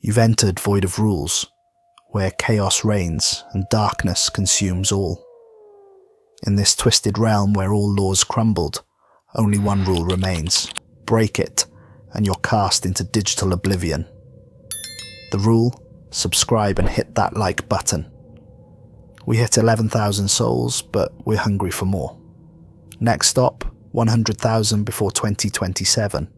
You've entered void of rules, where chaos reigns and darkness consumes all. In this twisted realm where all laws crumbled, only one rule remains. Break it, and you're cast into digital oblivion. The rule? Subscribe and hit that like button. We hit 11,000 souls, but we're hungry for more. Next stop, 100,000 before 2027.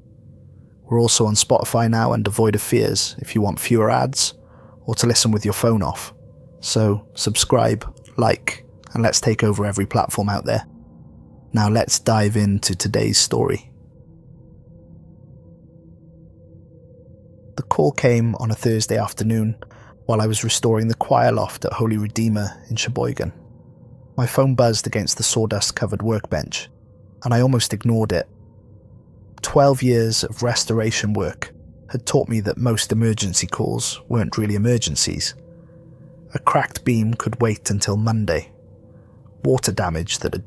We're also on Spotify now and devoid of fears if you want fewer ads or to listen with your phone off. So subscribe, like, and let's take over every platform out there. Now let's dive into today's story. The call came on a Thursday afternoon while I was restoring the choir loft at Holy Redeemer in Sheboygan. My phone buzzed against the sawdust-covered workbench, and I almost ignored it. 12 years of restoration work had taught me that most emergency calls weren't really emergencies. A cracked beam could wait until Monday. Water damage that had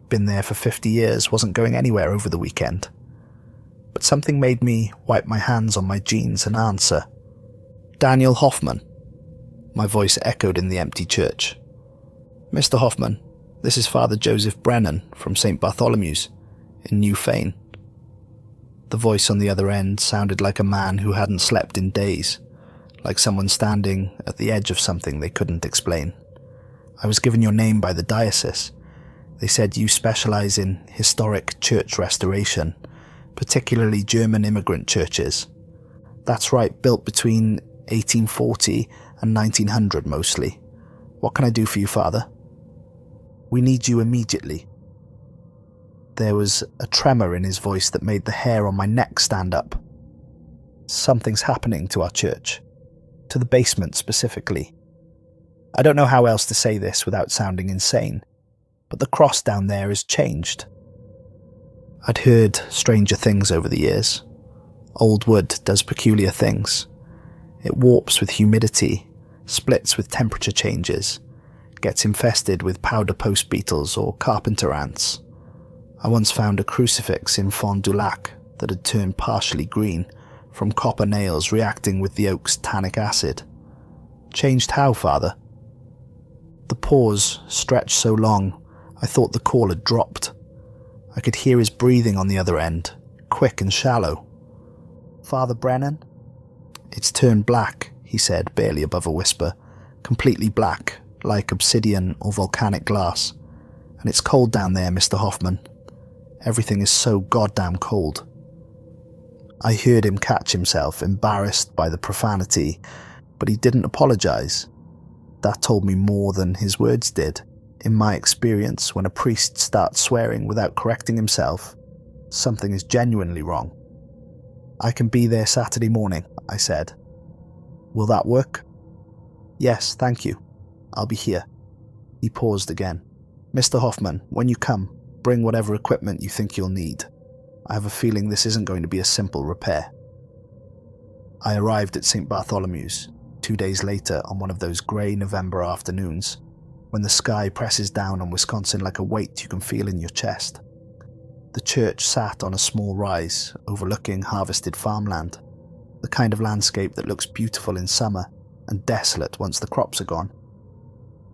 been there for 50 years wasn't going anywhere over the weekend. But something made me wipe my hands on my jeans and answer. "Daniel Hoffman." My voice echoed in the empty church. "Mr. Hoffman, this is Father Joseph Brennan from St. Bartholomew's in New Fane." The voice on the other end sounded like a man who hadn't slept in days, like someone standing at the edge of something they couldn't explain. "I was given your name by the diocese. They said you specialize in historic church restoration, particularly German immigrant churches." "That's right, built between 1840 and 1900 mostly. What can I do for you, Father?" "We need you immediately." There was a tremor in his voice that made the hair on my neck stand up. "Something's happening to our church. To the basement specifically. I don't know how else to say this without sounding insane, but the cross down there has changed." I'd heard stranger things over the years. Old wood does peculiar things. It warps with humidity, splits with temperature changes, gets infested with powder post beetles or carpenter ants. I once found a crucifix in Fond du Lac that had turned partially green from copper nails reacting with the oak's tannic acid. "Changed how, Father?" The pause stretched so long, I thought the call had dropped. I could hear his breathing on the other end, quick and shallow. "Father Brennan?" "It's turned black," he said, barely above a whisper. "Completely black, like obsidian or volcanic glass. And it's cold down there, Mr. Hoffman. Everything is so goddamn cold." I heard him catch himself, embarrassed by the profanity, but he didn't apologize. That told me more than his words did. In my experience, when a priest starts swearing without correcting himself, something is genuinely wrong. "I can be there Saturday morning," I said. "Will that work?" "Yes, thank you. I'll be here." He paused again. "Mr. Hoffman, when you come, bring whatever equipment you think you'll need. I have a feeling this isn't going to be a simple repair." I arrived at St. Bartholomew's 2 days later on one of those grey November afternoons, when the sky presses down on Wisconsin like a weight you can feel in your chest. The church sat on a small rise overlooking harvested farmland, the kind of landscape that looks beautiful in summer and desolate once the crops are gone.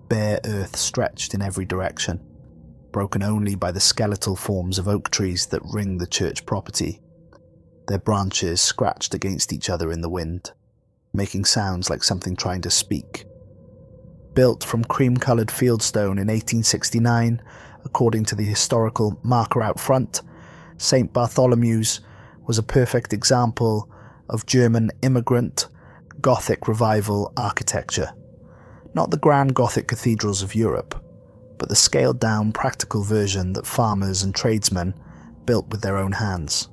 Bare earth stretched in every direction, broken only by the skeletal forms of oak trees that ring the church property. Their branches scratched against each other in the wind, making sounds like something trying to speak. Built from cream-coloured fieldstone in 1869, according to the historical marker out front, St. Bartholomew's was a perfect example of German immigrant Gothic revival architecture. Not the grand Gothic cathedrals of Europe, but the scaled-down practical version that farmers and tradesmen built with their own hands.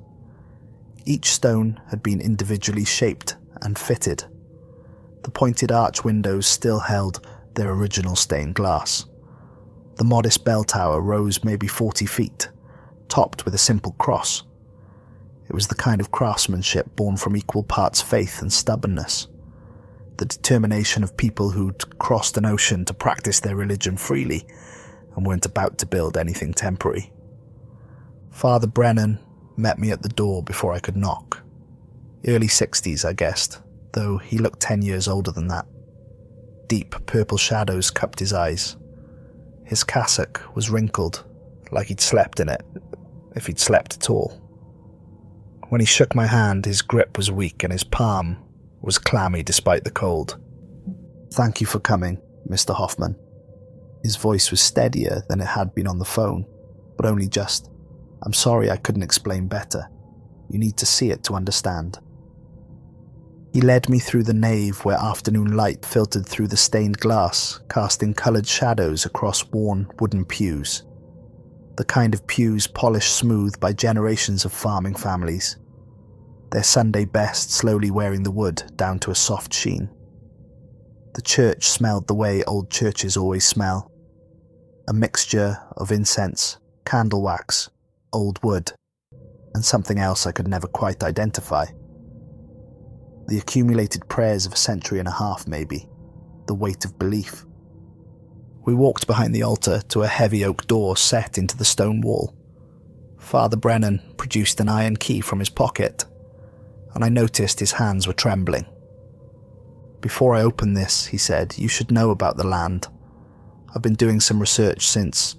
Each stone had been individually shaped and fitted. The pointed arch windows still held their original stained glass. The modest bell tower rose maybe 40 feet, topped with a simple cross. It was the kind of craftsmanship born from equal parts faith and stubbornness, the determination of people who'd crossed an ocean to practice their religion freely and weren't about to build anything temporary. Father Brennan met me at the door before I could knock. Early 60s, I guessed, though he looked 10 years older than that. Deep purple shadows cupped his eyes. His cassock was wrinkled, like he'd slept in it, if he'd slept at all. When he shook my hand, his grip was weak and his palm was clammy despite the cold. "Thank you for coming, Mr. Hoffman." His voice was steadier than it had been on the phone, but only just. "I'm sorry I couldn't explain better. You need to see it to understand." He led me through the nave where afternoon light filtered through the stained glass, casting coloured shadows across worn wooden pews. The kind of pews polished smooth by generations of farming families, their Sunday best slowly wearing the wood down to a soft sheen. The church smelled the way old churches always smell. A mixture of incense, candle wax, old wood, and something else I could never quite identify. The accumulated prayers of a century and a half, maybe. The weight of belief. We walked behind the altar to a heavy oak door set into the stone wall. Father Brennan produced an iron key from his pocket, and I noticed his hands were trembling. "Before I open this," he said, "you should know about the land. I've been doing some research since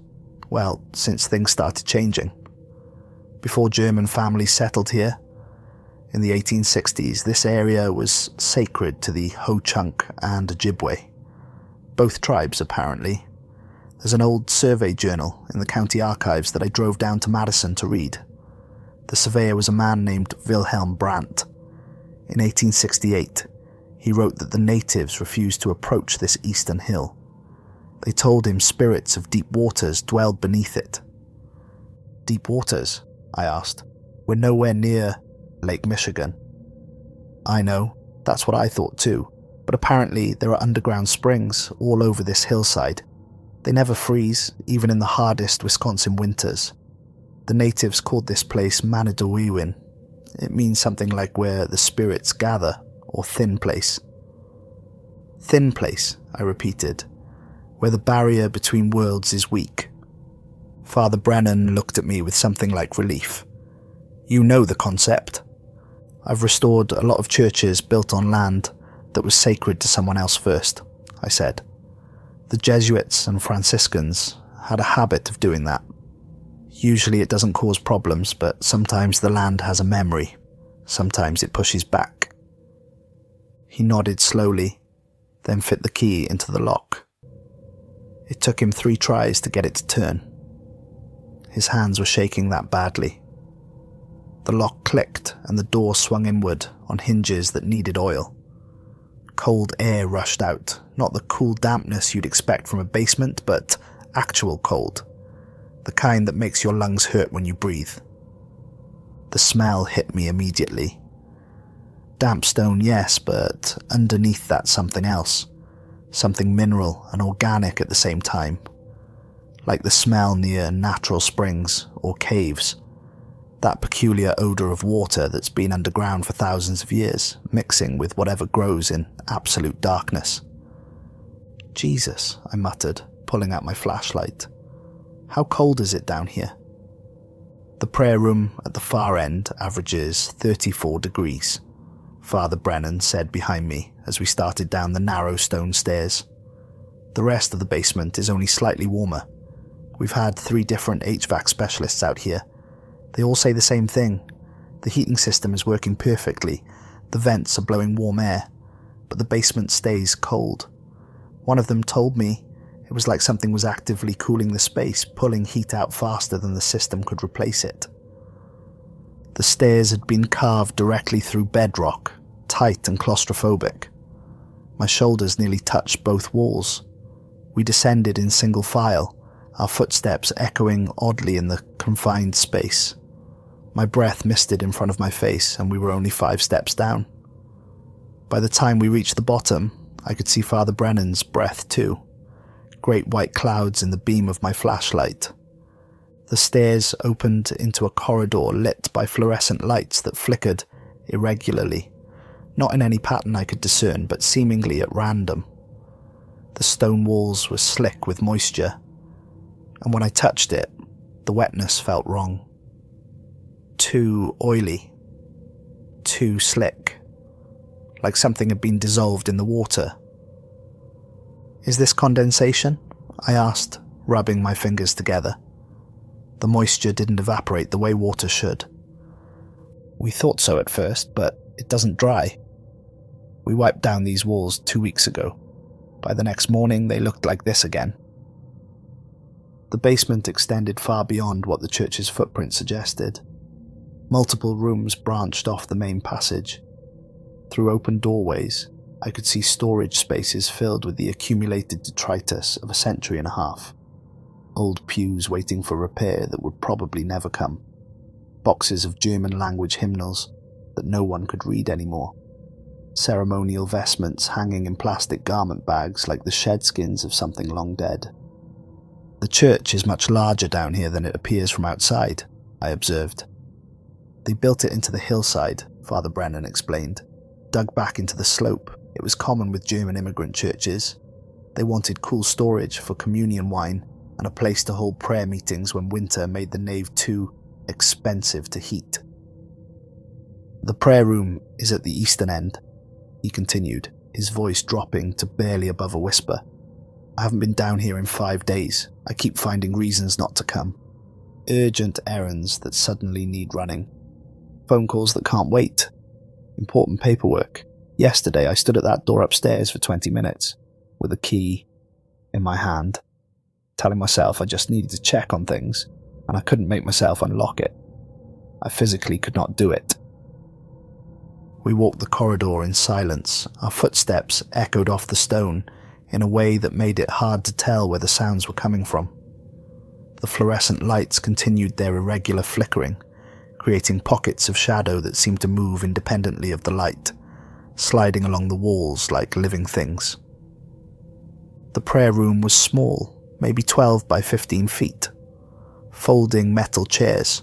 things started changing. Before German families settled here, in the 1860s, this area was sacred to the Ho-Chunk and Ojibwe. Both tribes, apparently. There's an old survey journal in the county archives that I drove down to Madison to read. The surveyor was a man named Wilhelm Brandt. In 1868, he wrote that the natives refused to approach this eastern hill. They told him spirits of deep waters dwelled beneath it." "Deep waters?" I asked. "We're nowhere near Lake Michigan." "I know, that's what I thought too, but apparently there are underground springs all over this hillside. They never freeze, even in the hardest Wisconsin winters. The natives called this place Manitowiwin. It means something like where the spirits gather, or thin place." "Thin place," I repeated, "where the barrier between worlds is weak." Father Brennan looked at me with something like relief. "You know the concept. I've restored a lot of churches built on land that was sacred to someone else first," I said. "The Jesuits and Franciscans had a habit of doing that. Usually it doesn't cause problems, but sometimes the land has a memory. Sometimes it pushes back." He nodded slowly, then fit the key into the lock. It took him 3 tries to get it to turn. His hands were shaking that badly. The lock clicked and the door swung inward on hinges that needed oil. Cold air rushed out, not the cool dampness you'd expect from a basement, but actual cold. The kind that makes your lungs hurt when you breathe. The smell hit me immediately. Damp stone, yes, but underneath that something else. Something mineral and organic at the same time. Like the smell near natural springs or caves. That peculiar odour of water that's been underground for thousands of years, mixing with whatever grows in absolute darkness. "Jesus," I muttered, pulling out my flashlight. "How cold is it down here?" "The prayer room at the far end averages 34 degrees, Father Brennan said behind me as we started down the narrow stone stairs. "The rest of the basement is only slightly warmer. We've had 3 different HVAC specialists out here. They all say the same thing. The heating system is working perfectly, the vents are blowing warm air, but the basement stays cold. One of them told me it was like something was actively cooling the space, pulling heat out faster than the system could replace it." The stairs had been carved directly through bedrock, tight and claustrophobic. My shoulders nearly touched both walls. We descended in single file, our footsteps echoing oddly in the confined space. My breath misted in front of my face, and we were only 5 steps down. By the time we reached the bottom, I could see Father Brennan's breath too. Great white clouds in the beam of my flashlight. The stairs opened into a corridor lit by fluorescent lights that flickered irregularly, not in any pattern I could discern, but seemingly at random. The stone walls were slick with moisture, and when I touched it, the wetness felt wrong. Too oily. Too slick. like something had been dissolved in the water. "Is this condensation?" I asked, rubbing my fingers together. The moisture didn't evaporate the way water should. "We thought so at first, but it doesn't dry. We wiped down these walls 2 weeks ago. By the next morning, they looked like this again." The basement extended far beyond what the church's footprint suggested. Multiple rooms branched off the main passage. Through open doorways, I could see storage spaces filled with the accumulated detritus of a century and a half. Old pews waiting for repair that would probably never come. Boxes of German language hymnals that no one could read anymore. Ceremonial vestments hanging in plastic garment bags like the shed skins of something long dead. "The church is much larger down here than it appears from outside," I observed. "They built it into the hillside," Father Brennan explained. "Dug back into the slope. It was common with German immigrant churches. They wanted cool storage for communion wine and a place to hold prayer meetings when winter made the nave too expensive to heat." "The prayer room is at the eastern end," he continued, his voice dropping to barely above a whisper. "I haven't been down here in 5 days. I keep finding reasons not to come. Urgent errands that suddenly need running. Phone calls that can't wait. Important paperwork. Yesterday I stood at that door upstairs for 20 minutes, with a key in my hand, telling myself I just needed to check on things, and I couldn't make myself unlock it. I physically could not do it." We walked the corridor in silence. Our footsteps echoed off the stone in a way that made it hard to tell where the sounds were coming from. The fluorescent lights continued their irregular flickering, creating pockets of shadow that seemed to move independently of the light, sliding along the walls like living things. The prayer room was small, maybe 12 by 15 feet. Folding metal chairs,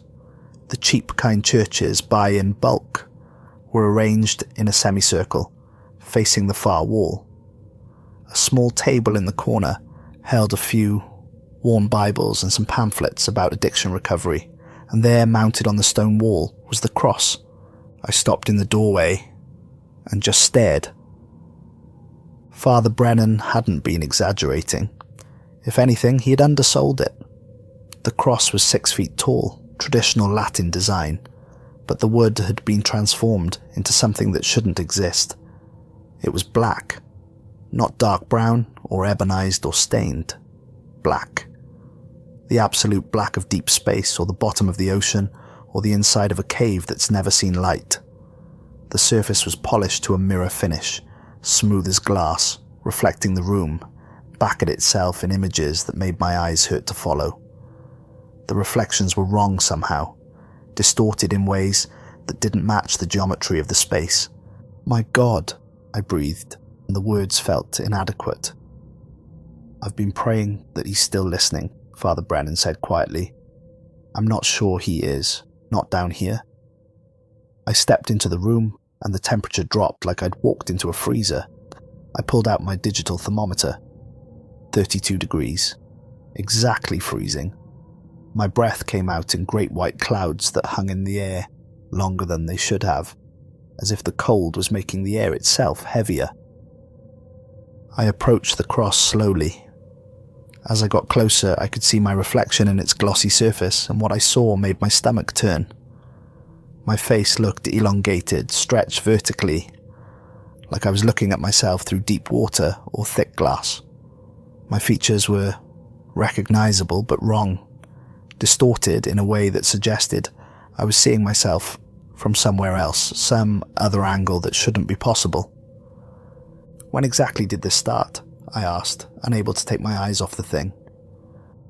the cheap kind churches buy in bulk, were arranged in a semicircle, facing the far wall. A small table in the corner held a few worn Bibles and some pamphlets about addiction recovery, and there, mounted on the stone wall, was the cross. I stopped in the doorway and just stared. Father Brennan hadn't been exaggerating. If anything, he had undersold it. The cross was 6 feet tall, traditional Latin design, but the wood had been transformed into something that shouldn't exist. It was black, not dark brown or ebonized or stained. Black. The absolute black of deep space, or the bottom of the ocean, or the inside of a cave that's never seen light. The surface was polished to a mirror finish, smooth as glass, reflecting the room, back at itself in images that made my eyes hurt to follow. The reflections were wrong somehow, distorted in ways that didn't match the geometry of the space. "My God," I breathed, and the words felt inadequate. "I've been praying that he's still listening," Father Brennan said quietly. "I'm not sure he is, not down here." I stepped into the room, and the temperature dropped like I'd walked into a freezer. I pulled out my digital thermometer. 32 degrees. Exactly freezing. My breath came out in great white clouds that hung in the air longer than they should have, as if the cold was making the air itself heavier. I approached the cross slowly. As I got closer, I could see my reflection in its glossy surface, and what I saw made my stomach turn. My face looked elongated, stretched vertically, like I was looking at myself through deep water or thick glass. My features were recognizable but wrong, distorted in a way that suggested I was seeing myself from somewhere else, some other angle that shouldn't be possible. "When exactly did this start?" I asked, unable to take my eyes off the thing.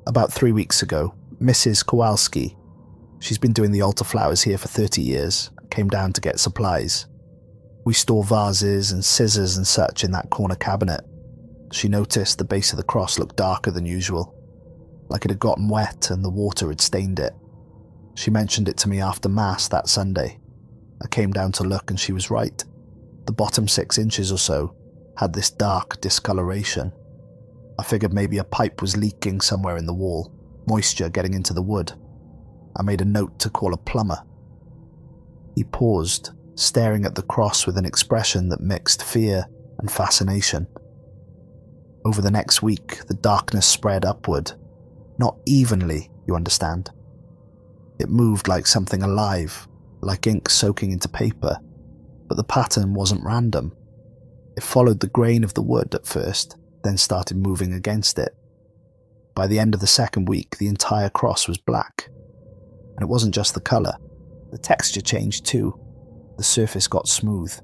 "About 3 weeks ago. Mrs. Kowalski, she's been doing the altar flowers here for 30 years, came down to get supplies. We store vases and scissors and such in that corner cabinet. She noticed the base of the cross looked darker than usual, like it had gotten wet and the water had stained it. She mentioned it to me after Mass that Sunday. I came down to look and she was right. The bottom 6 inches or so had this dark discoloration. I figured maybe a pipe was leaking somewhere in the wall, moisture getting into the wood. I made a note to call a plumber." He paused, staring at the cross with an expression that mixed fear and fascination. Over the next week, the darkness spread upward. Not evenly, you understand. It moved like something alive, like ink soaking into paper, but the pattern wasn't random. It followed the grain of the wood at first, then started moving against it. By the end of the second week, the entire cross was black. And it wasn't just the colour. The texture changed too. The surface got smooth.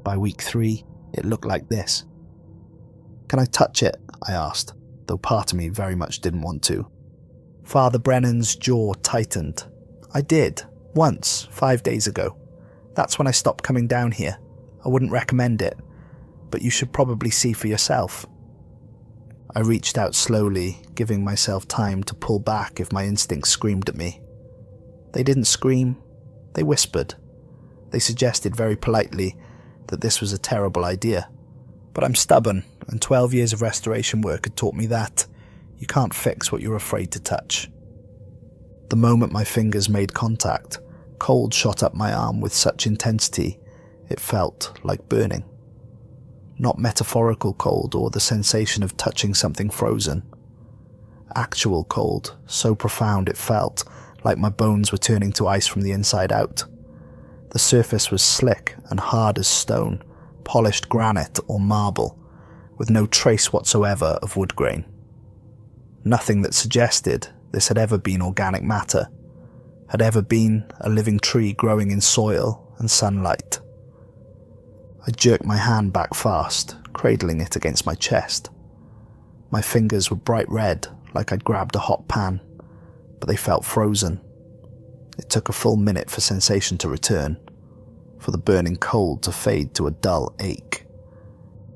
By week 3, it looked like this. "Can I touch it?" I asked, though part of me very much didn't want to. Father Brennan's jaw tightened. "I did, once, 5 days ago. That's when I stopped coming down here. I wouldn't recommend it, but you should probably see for yourself." I reached out slowly, giving myself time to pull back if my instincts screamed at me. They didn't scream, they whispered. They suggested very politely that this was a terrible idea. But I'm stubborn, and 12 years of restoration work had taught me that you can't fix what you're afraid to touch. The moment my fingers made contact, cold shot up my arm with such intensity it felt like burning. Not metaphorical cold or the sensation of touching something frozen. Actual cold, so profound it felt like my bones were turning to ice from the inside out. The surface was slick and hard as stone, polished granite or marble, with no trace whatsoever of wood grain. Nothing that suggested this had ever been organic matter, had ever been a living tree growing in soil and sunlight. I jerked my hand back fast, cradling it against my chest. My fingers were bright red, like I'd grabbed a hot pan, but they felt frozen. It took a full minute for sensation to return, for the burning cold to fade to a dull ache.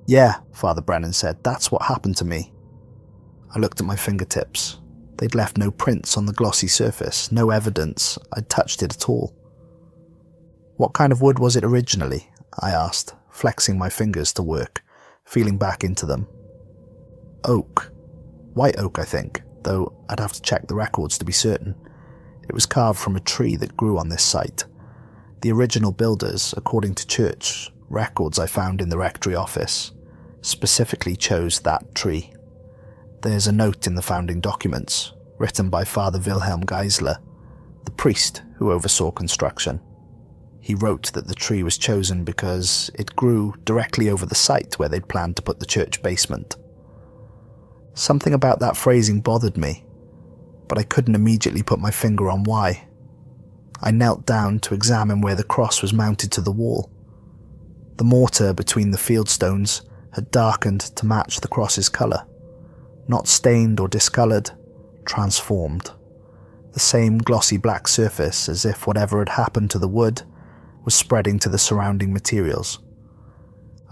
"Yeah," Father Brennan said, "that's what happened to me." I looked at my fingertips. They'd left no prints on the glossy surface, no evidence I'd touched it at all. "What kind of wood was it originally?" I asked, flexing my fingers to work, feeling back into them. "Oak. White oak, I think, though I'd have to check the records to be certain. It was carved from a tree that grew on this site. The original builders, according to church records I found in the rectory office, specifically chose that tree. There's a note in the founding documents, written by Father Wilhelm Geisler, the priest who oversaw construction. He wrote that the tree was chosen because it grew directly over the site where they'd planned to put the church basement. Something about that phrasing bothered me, but I couldn't immediately put my finger on why. I knelt down to examine where the cross was mounted to the wall. The mortar between the field stones had darkened to match the cross's colour. Not stained or discoloured, transformed. The same glossy black surface, as if whatever had happened to the wood was spreading to the surrounding materials.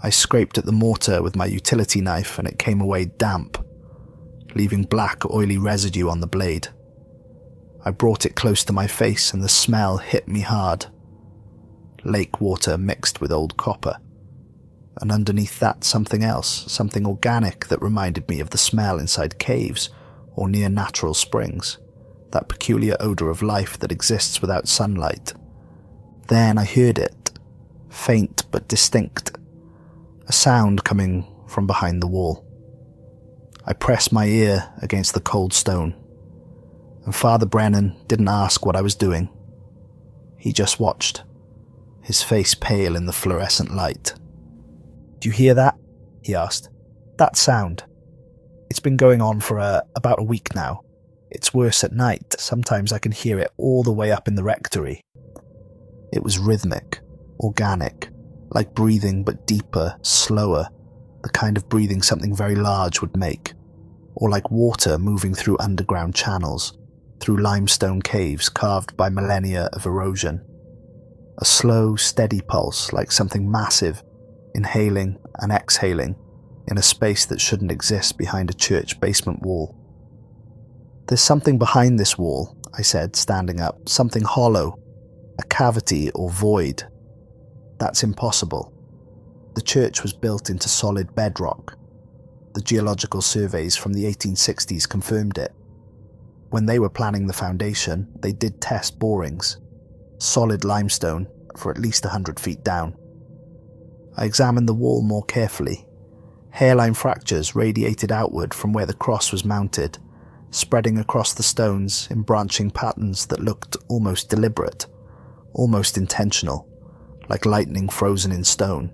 I scraped at the mortar with my utility knife and it came away damp, leaving black oily residue on the blade. I brought it close to my face and the smell hit me hard. Lake water mixed with old copper. And underneath that something else, something organic that reminded me of the smell inside caves or near natural springs, that peculiar odour of life that exists without sunlight. Then I heard it, faint but distinct, a sound coming from behind the wall. I pressed my ear against the cold stone, and Father Brennan didn't ask what I was doing. He just watched, his face pale in the fluorescent light. "Do you hear that?" he asked. "That sound. It's been going on for about a week now. It's worse at night. Sometimes I can hear it all the way up in the rectory." It was rhythmic, organic, like breathing but deeper, slower, the kind of breathing something very large would make, or like water moving through underground channels, through limestone caves carved by millennia of erosion. A slow, steady pulse like something massive, inhaling and exhaling in a space that shouldn't exist behind a church basement wall. "There's something behind this wall," I said, standing up, "something hollow, a cavity or void. That's impossible. The church was built into solid bedrock. The geological surveys from the 1860s confirmed it. When they were planning the foundation, they did test borings. Solid limestone, for at least 100 feet down. I examined the wall more carefully. Hairline fractures radiated outward from where the cross was mounted, spreading across the stones in branching patterns that looked almost deliberate, almost intentional, like lightning frozen in stone,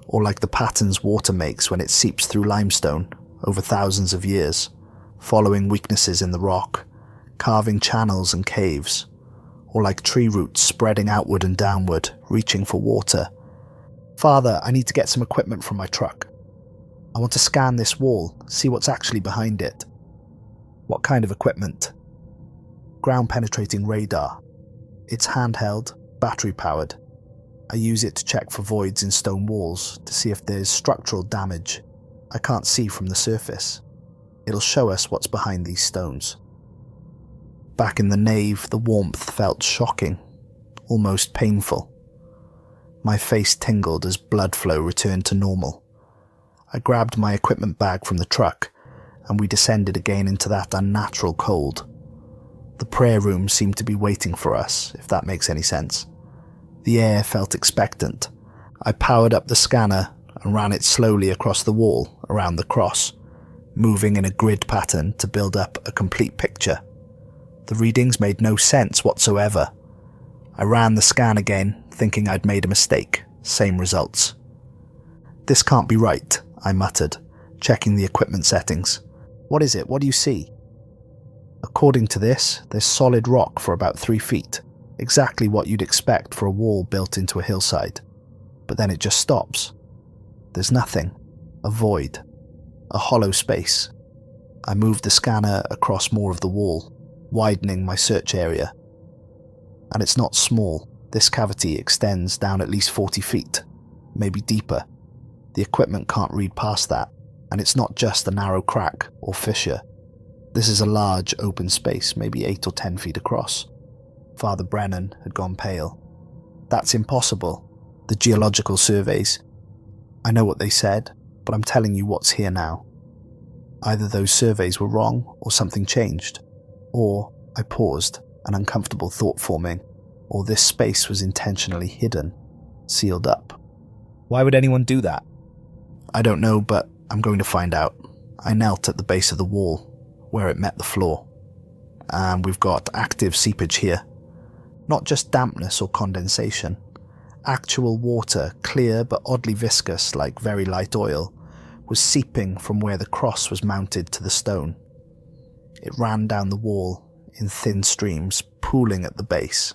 or like the patterns water makes when it seeps through limestone over thousands of years, following weaknesses in the rock, carving channels and caves, or like tree roots spreading outward and downward, reaching for water. "Father, I need to get some equipment from my truck. I want to scan this wall, see what's actually behind it." "What kind of equipment?" "Ground-penetrating radar. It's handheld, battery-powered. I use it to check for voids in stone walls to see if there's structural damage I can't see from the surface. It'll show us what's behind these stones." Back in the nave, the warmth felt shocking, almost painful. My face tingled as blood flow returned to normal. I grabbed my equipment bag from the truck, and we descended again into that unnatural cold. The prayer room seemed to be waiting for us, if that makes any sense. The air felt expectant. I powered up the scanner and ran it slowly across the wall around the cross, moving in a grid pattern to build up a complete picture. The readings made no sense whatsoever. I ran the scan again, thinking I'd made a mistake. Same results. "This can't be right," I muttered, checking the equipment settings. "What is it? What do you see?" "According to this, there's solid rock for about 3 feet, exactly what you'd expect for a wall built into a hillside. But then it just stops. There's nothing. A void. A hollow space." I moved the scanner across more of the wall, widening my search area. And it's not small. This cavity extends down at least 40 feet, maybe deeper. The equipment can't read past that, and it's not just a narrow crack or fissure. This is a large open space, maybe 8 or 10 feet across. Father Brennan had gone pale. "That's impossible. The geological surveys. I know what they said, but I'm telling you what's here now. Either those surveys were wrong or something changed. Or," I paused, an uncomfortable thought forming, "or this space was intentionally hidden, sealed up." "Why would anyone do that?" "I don't know, but I'm going to find out." I knelt at the base of the wall, where it met the floor. "And we've got active seepage here. Not just dampness or condensation. Actual water, clear but oddly viscous like very light oil, was seeping from where the cross was mounted to the stone. It ran down the wall in thin streams, pooling at the base.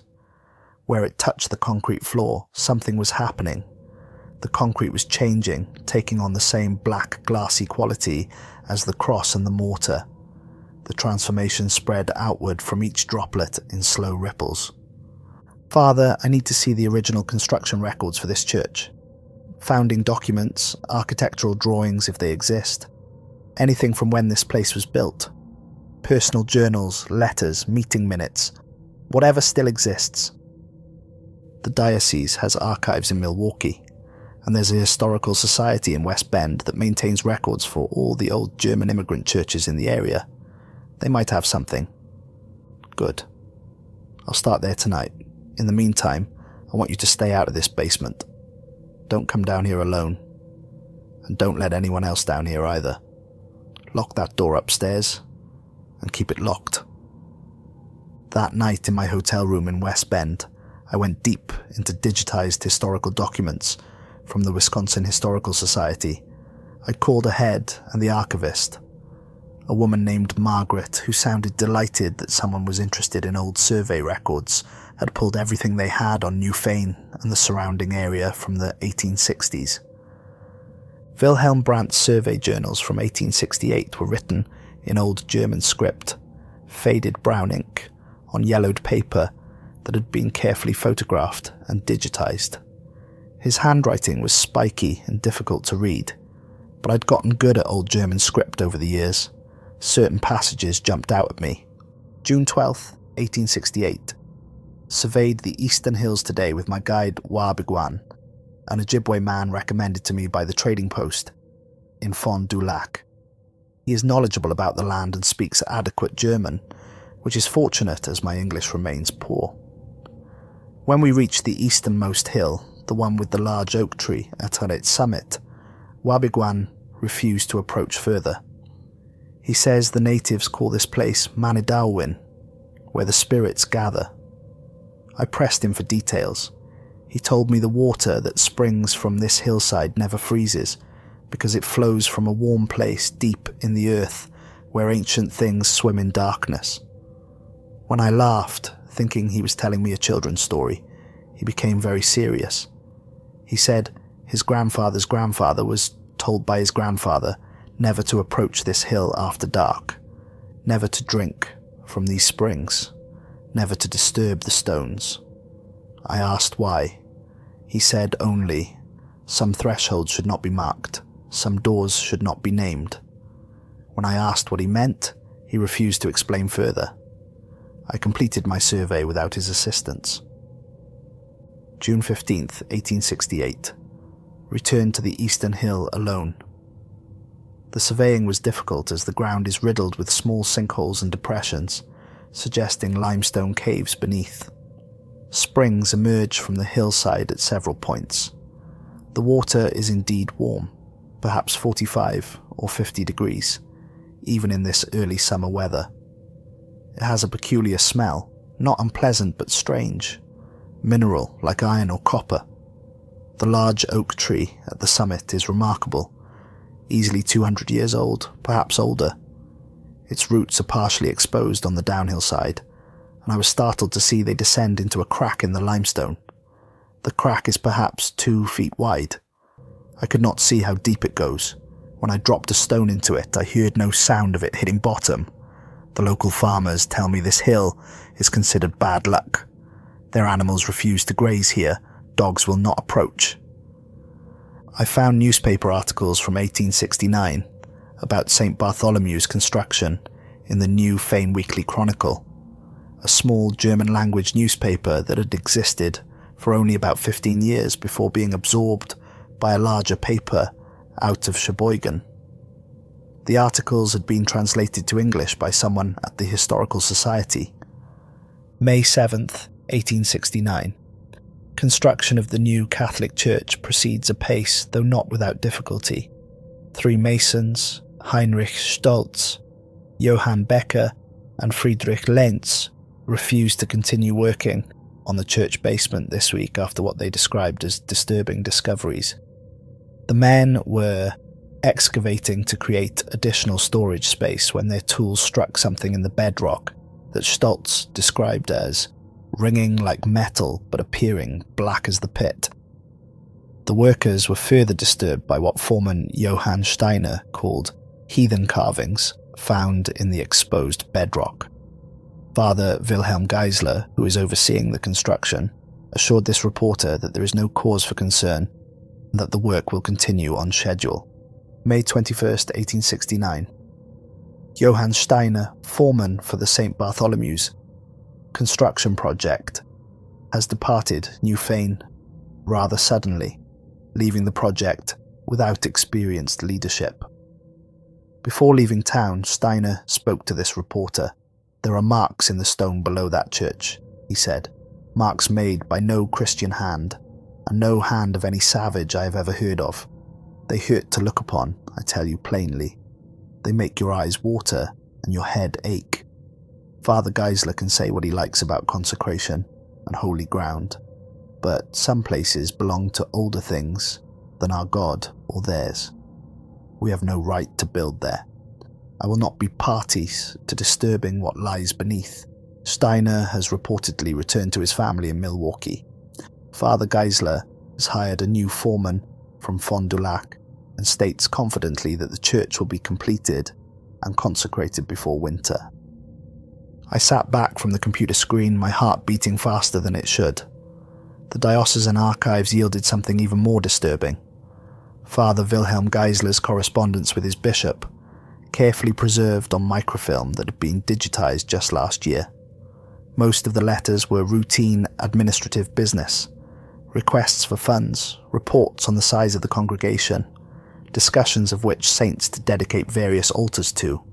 Where it touched the concrete floor, something was happening. The concrete was changing, taking on the same black, glassy quality as the cross and the mortar. The transformation spread outward from each droplet in slow ripples. "Father, I need to see the original construction records for this church. Founding documents, architectural drawings if they exist. Anything from when this place was built. Personal journals, letters, meeting minutes. Whatever still exists." The diocese has archives in Milwaukee, and there's a historical society in West Bend that maintains records for all the old German immigrant churches in the area. They might have something. "Good. I'll start there tonight. In the meantime, I want you to stay out of this basement. Don't come down here alone. And don't let anyone else down here either. Lock that door upstairs, and keep it locked." That night in my hotel room in West Bend, I went deep into digitized historical documents from the Wisconsin Historical Society. I called ahead and the archivist, a woman named Margaret, who sounded delighted that someone was interested in old survey records, had pulled everything they had on New Fane and the surrounding area from the 1860s. Wilhelm Brandt's survey journals from 1868 were written in old German script, faded brown ink, on yellowed paper that had been carefully photographed and digitized. His handwriting was spiky and difficult to read, but I'd gotten good at old German script over the years. Certain passages jumped out at me. June 12th, 1868. Surveyed the eastern hills today with my guide Wabigwan, an Ojibwe man recommended to me by the trading post in Fond du Lac. He is knowledgeable about the land and speaks adequate German, which is fortunate as my English remains poor. When we reached the easternmost hill, the one with the large oak tree at its summit, Wabigwan refused to approach further. He says the natives call this place Manidalwin, where the spirits gather. I pressed him for details. He told me the water that springs from this hillside never freezes because it flows from a warm place deep in the earth where ancient things swim in darkness. When I laughed, thinking he was telling me a children's story, he became very serious. He said his grandfather's grandfather was told by his grandfather never to approach this hill after dark, never to drink from these springs, never to disturb the stones. I asked why. He said only, some thresholds should not be marked, some doors should not be named. When I asked what he meant, he refused to explain further. I completed my survey without his assistance. June 15th, 1868. Returned to the eastern hill alone. The surveying was difficult as the ground is riddled with small sinkholes and depressions, suggesting limestone caves beneath. Springs emerge from the hillside at several points. The water is indeed warm, perhaps 45 or 50 degrees, even in this early summer weather. It has a peculiar smell, not unpleasant but strange, mineral like iron or copper. The large oak tree at the summit is remarkable, easily 200 years old, perhaps older. Its roots are partially exposed on the downhill side, and I was startled to see they descend into a crack in the limestone. The crack is perhaps 2 feet wide. I could not see how deep it goes. When I dropped a stone into it, I heard no sound of it hitting bottom. The local farmers tell me this hill is considered bad luck. Their animals refuse to graze here. Dogs will not approach. I found newspaper articles from 1869 about St. Bartholomew's construction in the New Fane Weekly Chronicle, a small German-language newspaper that had existed for only about 15 years before being absorbed by a larger paper out of Sheboygan. The articles had been translated to English by someone at the Historical Society. May 7th, 1869. Construction of the new Catholic Church proceeds apace, though not without difficulty. 3 masons, Heinrich Stolz, Johann Becker, and Friedrich Lenz, refused to continue working on the church basement this week after what they described as disturbing discoveries. The men were excavating to create additional storage space when their tools struck something in the bedrock that Stolz described as ringing like metal but appearing black as the pit. The workers were further disturbed by what foreman Johann Steiner called heathen carvings found in the exposed bedrock. Father Wilhelm Geisler, who is overseeing the construction, assured this reporter that there is no cause for concern and that the work will continue on schedule. May 21st, 1869. Johann Steiner, foreman for the St. Bartholomew's construction project, has departed New Fane rather suddenly, leaving the project without experienced leadership. Before leaving town, Steiner spoke to this reporter. There are marks in the stone below that church, he said, marks made by no Christian hand, and no hand of any savage I have ever heard of. They hurt to look upon, I tell you plainly. They make your eyes water and your head ache. Father Geisler can say what he likes about consecration and holy ground, but some places belong to older things than our God or theirs. We have no right to build there. I will not be parties to disturbing what lies beneath. Steiner has reportedly returned to his family in Milwaukee. Father Geisler has hired a new foreman from Fond du Lac and states confidently that the church will be completed and consecrated before winter. I sat back from the computer screen, my heart beating faster than it should. The diocesan archives yielded something even more disturbing. Father Wilhelm Geisler's correspondence with his bishop, carefully preserved on microfilm that had been digitized just last year. Most of the letters were routine administrative business, requests for funds, reports on the size of the congregation, discussions of which saints to dedicate various altars to.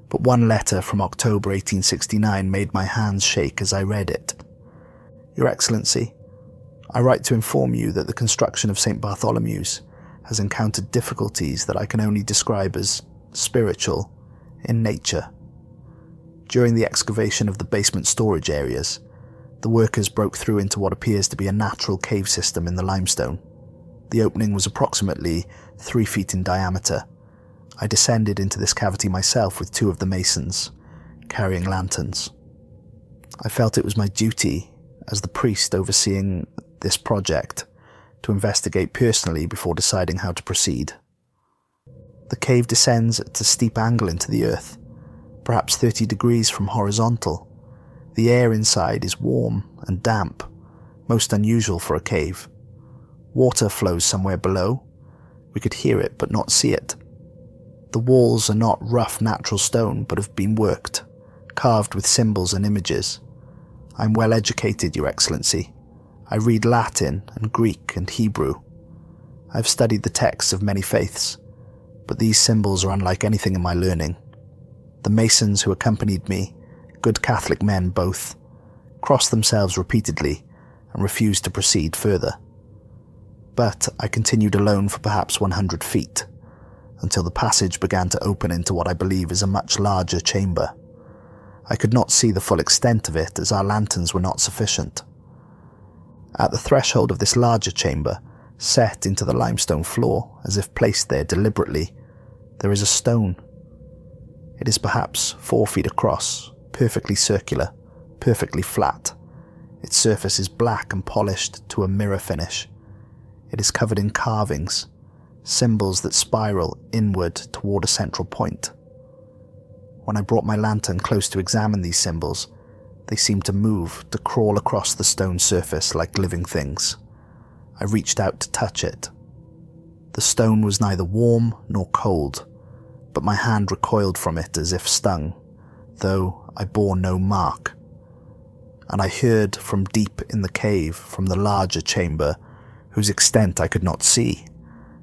But one letter from October 1869 made my hands shake as I read it. Your Excellency, I write to inform you that the construction of St. Bartholomew's has encountered difficulties that I can only describe as spiritual in nature. During the excavation of the basement storage areas, the workers broke through into what appears to be a natural cave system in the limestone. The opening was approximately 3 feet in diameter. I descended into this cavity myself with 2 of the masons, carrying lanterns. I felt it was my duty, as the priest overseeing this project, to investigate personally before deciding how to proceed. The cave descends at a steep angle into the earth, perhaps 30 degrees from horizontal. The air inside is warm and damp, most unusual for a cave. Water flows somewhere below. We could hear it but not see it. The walls are not rough natural stone but have been worked, carved with symbols and images. I'm well educated, Your Excellency. I read Latin and Greek and Hebrew. I've studied the texts of many faiths, but these symbols are unlike anything in my learning. The masons who accompanied me, good Catholic men both, crossed themselves repeatedly and refused to proceed further. But I continued alone for perhaps 100 feet, until the passage began to open into what I believe is a much larger chamber. I could not see the full extent of it as our lanterns were not sufficient. At the threshold of this larger chamber, set into the limestone floor as if placed there deliberately, there is a stone. It is perhaps 4 feet across, perfectly circular, perfectly flat. Its surface is black and polished to a mirror finish. It is covered in carvings, symbols that spiral inward toward a central point. When I brought my lantern close to examine these symbols, they seemed to move, to crawl across the stone surface like living things. I reached out to touch it. The stone was neither warm nor cold, but my hand recoiled from it as if stung, though I bore no mark. And I heard from deep in the cave, from the larger chamber, whose extent I could not see,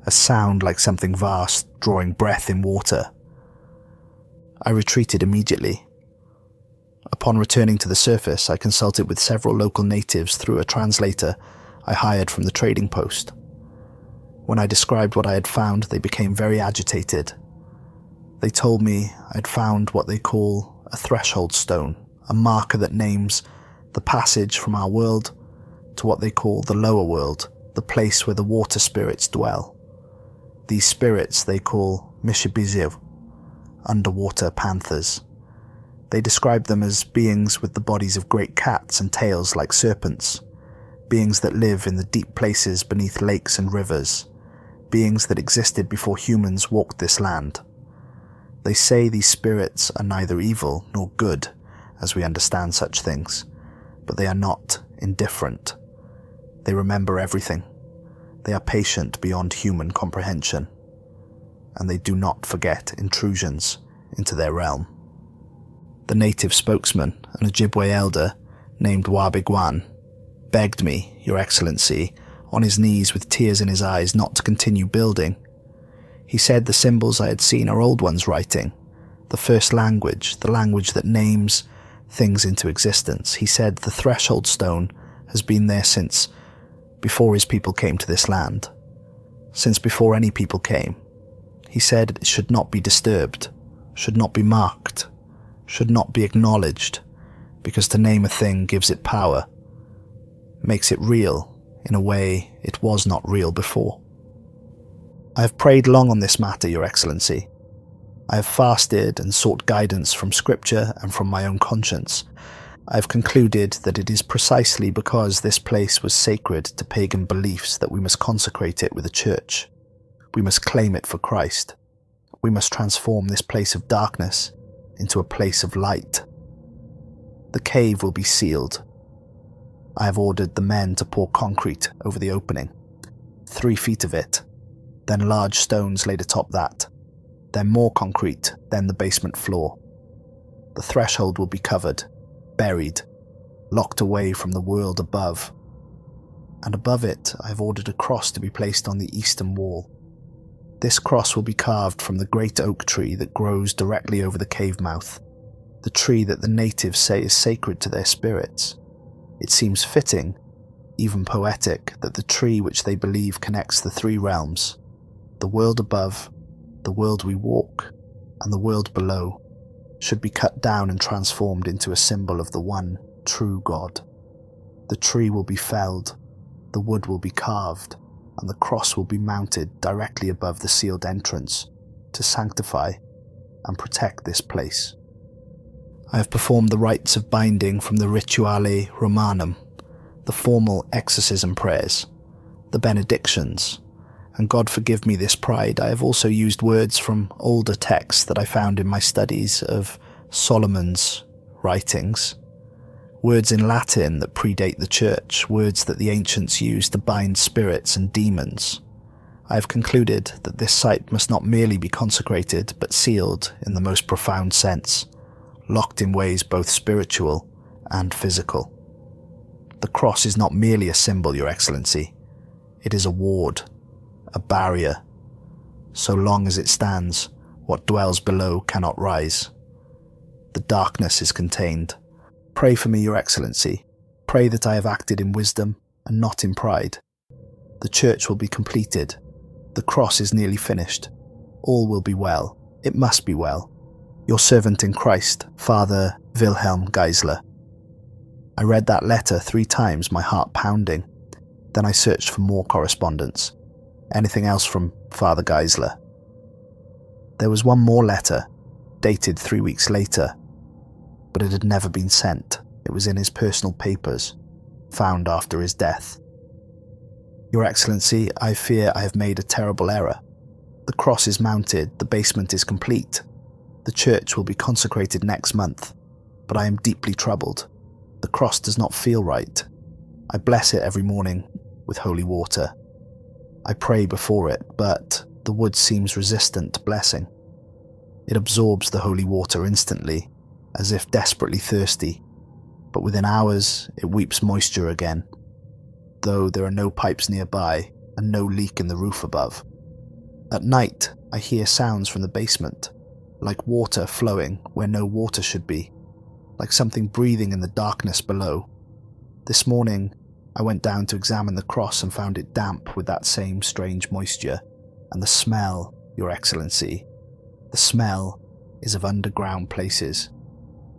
a sound like something vast drawing breath in water. I retreated immediately. Upon returning to the surface, I consulted with several local natives through a translator I hired from the trading post. When I described what I had found, they became very agitated. They told me I had found what they call a threshold stone, a marker that names the passage from our world to what they call the lower world, the place where the water spirits dwell. These spirits they call Mishibiziv, underwater panthers. They describe them as beings with the bodies of great cats and tails like serpents, beings that live in the deep places beneath lakes and rivers, beings that existed before humans walked this land. They say these spirits are neither evil nor good, as we understand such things, but they are not indifferent. They remember everything. They are patient beyond human comprehension, and they do not forget intrusions into their realm. The native spokesman, an Ojibwe elder named Wabigwan, begged me, Your Excellency, on his knees with tears in his eyes, not to continue building. He said the symbols I had seen are old ones' writing, the first language, the language that names things into existence. He said the threshold stone has been there since before his people came to this land, since before any people came. He said it should not be disturbed, should not be marked, should not be acknowledged, because to name a thing gives it power, makes it real in a way it was not real before. I have prayed long on this matter, Your Excellency. I have fasted and sought guidance from Scripture and from my own conscience. I have concluded that it is precisely because this place was sacred to pagan beliefs that we must consecrate it with a church. We must claim it for Christ. We must transform this place of darkness into a place of light. The cave will be sealed. I have ordered the men to pour concrete over the opening, 3 feet of it, then large stones laid atop that, then more concrete, then the basement floor. The threshold will be covered, buried, locked away from the world above. And above it, I have ordered a cross to be placed on the eastern wall. This cross will be carved from the great oak tree that grows directly over the cave mouth, the tree that the natives say is sacred to their spirits. It seems fitting, even poetic, that the tree which they believe connects the three realms, the world above, the world we walk, and the world below, should be cut down and transformed into a symbol of the one true God. The tree will be felled, the wood will be carved, and the cross will be mounted directly above the sealed entrance to sanctify and protect this place. I have performed the rites of binding from the Rituale Romanum, the formal exorcism prayers, the benedictions, and God forgive me this pride, I have also used words from older texts that I found in my studies of Solomon's writings, words in Latin that predate the church, words that the ancients used to bind spirits and demons. I have concluded that this site must not merely be consecrated, but sealed in the most profound sense, locked in ways both spiritual and physical. The cross is not merely a symbol, Your Excellency. It is a ward, a barrier. So long as it stands, what dwells below cannot rise. The darkness is contained. Pray for me, Your Excellency. Pray that I have acted in wisdom and not in pride. The church will be completed. The cross is nearly finished. All will be well. It must be well. Your servant in Christ, Father Wilhelm Geisler. I read that letter 3 times, my heart pounding. Then I searched for more correspondence. Anything else from Father Geisler? There was one more letter, dated 3 weeks later, but it had never been sent. It was in his personal papers, found after his death. Your Excellency, I fear I have made a terrible error. The cross is mounted, the basement is complete. The church will be consecrated next month, but I am deeply troubled. The cross does not feel right. I bless it every morning with holy water. I pray before it, but the wood seems resistant to blessing. It absorbs the holy water instantly, as if desperately thirsty, but within hours it weeps moisture again, though there are no pipes nearby and no leak in the roof above. At night, I hear sounds from the basement, like water flowing where no water should be, like something breathing in the darkness below. This morning, I went down to examine the cross and found it damp with that same strange moisture, and the smell, Your Excellency, the smell is of underground places,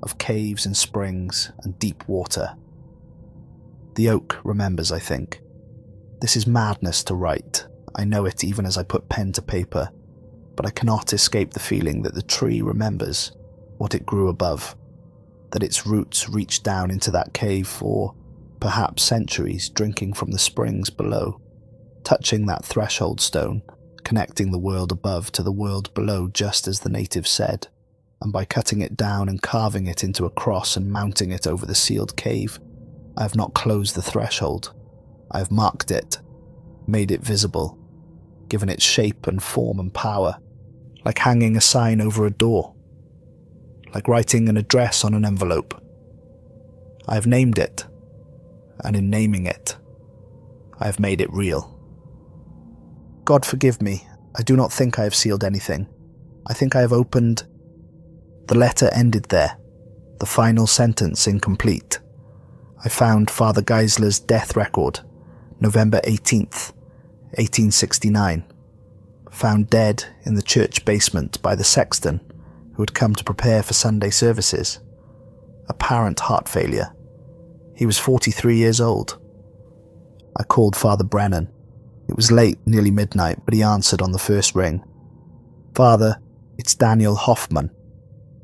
of caves and springs and deep water. The oak remembers, I think. This is madness to write. I know it even as I put pen to paper, but I cannot escape the feeling that the tree remembers what it grew above, that its roots reached down into that cave for perhaps centuries, drinking from the springs below, touching that threshold stone, connecting the world above to the world below just as the natives said, and by cutting it down and carving it into a cross and mounting it over the sealed cave, I have not closed the threshold. I have marked it, made it visible, given it shape and form and power, like hanging a sign over a door, like writing an address on an envelope. I have named it, and in naming it, I have made it real. God forgive me, I do not think I have sealed anything. I think I have opened. The letter ended there, the final sentence incomplete. I found Father Geisler's death record, November 18th, 1869. Found dead in the church basement by the sexton who had come to prepare for Sunday services. Apparent heart failure. He was 43 years old. I called Father Brennan. It was late, nearly midnight, but he answered on the first ring. Father, it's Daniel Hoffman.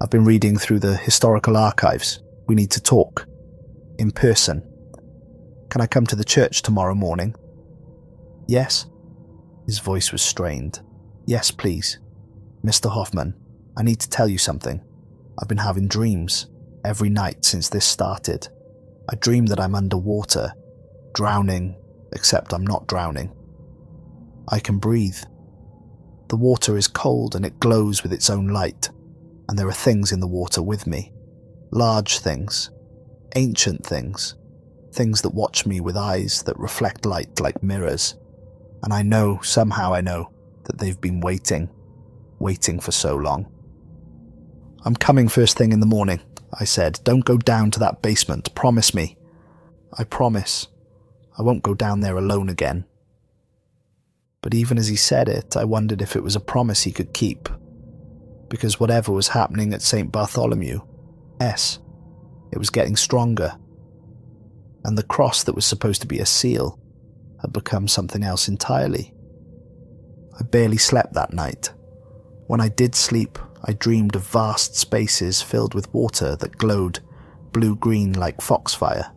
I've been reading through the historical archives. We need to talk. In person. Can I come to the church tomorrow morning? Yes? His voice was strained. Yes, please. Mr. Hoffman, I need to tell you something. I've been having dreams every night since this started. I dream that I'm underwater, drowning, except I'm not drowning. I can breathe. The water is cold and it glows with its own light, and there are things in the water with me. Large things, ancient things, things that watch me with eyes that reflect light like mirrors, and I know, somehow I know, that they've been waiting for so long. I'm coming first thing in the morning, I said. Don't go down to that basement, promise me. I promise, I won't go down there alone again." But even as he said it, I wondered if it was a promise he could keep, because whatever was happening at St. Bartholomew, it was getting stronger, and the cross that was supposed to be a seal had become something else entirely. I barely slept that night. When I did sleep, I dreamed of vast spaces filled with water that glowed blue-green like foxfire.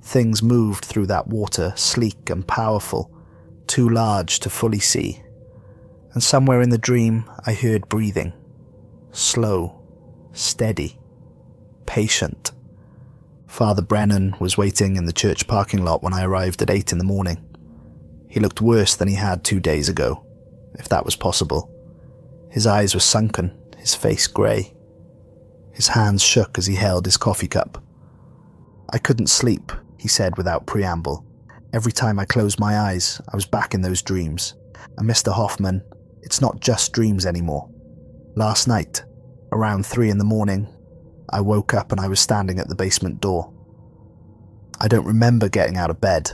Things moved through that water, sleek and powerful, too large to fully see. And somewhere in the dream, I heard breathing. Slow, steady, patient. Father Brennan was waiting in the church parking lot when I arrived at 8 in the morning. He looked worse than he had 2 days ago, if that was possible. His eyes were sunken, his face grey. His hands shook as he held his coffee cup. "I couldn't sleep," he said without preamble. "Every time I closed my eyes, I was back in those dreams. And Mr. Hoffman, it's not just dreams anymore. Last night, around 3 in the morning, I woke up and I was standing at the basement door. I don't remember getting out of bed.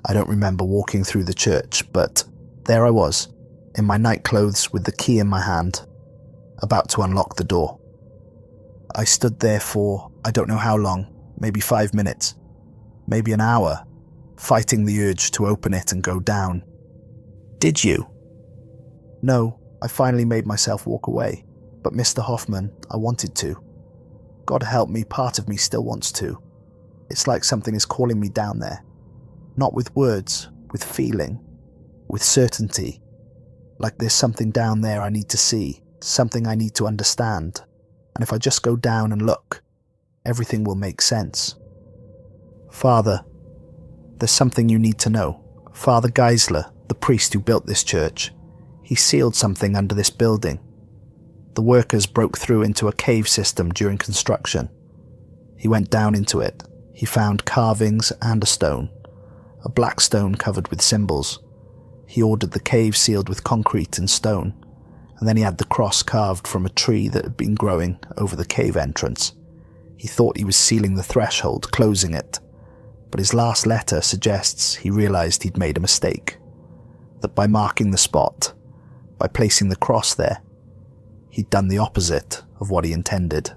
I don't remember walking through the church, but there I was, in my nightclothes with the key in my hand, about to unlock the door. I stood there for, I don't know how long, maybe 5 minutes, maybe an hour, fighting the urge to open it and go down." "Did you?" "No, I finally made myself walk away, but Mr. Hoffman, I wanted to. God help me, part of me still wants to. It's like something is calling me down there. Not with words, with feeling, with certainty. Like there's something down there I need to see, something I need to understand. And if I just go down and look, everything will make sense. Father, there's something you need to know. Father Geisler, the priest who built this church, he sealed something under this building. The workers broke through into a cave system during construction. He went down into it. He found carvings and a stone, a black stone covered with symbols. He ordered the cave sealed with concrete and stone, and then he had the cross carved from a tree that had been growing over the cave entrance. He thought he was sealing the threshold, closing it, but his last letter suggests he realized he'd made a mistake, that by marking the spot, by placing the cross there, he'd done the opposite of what he intended.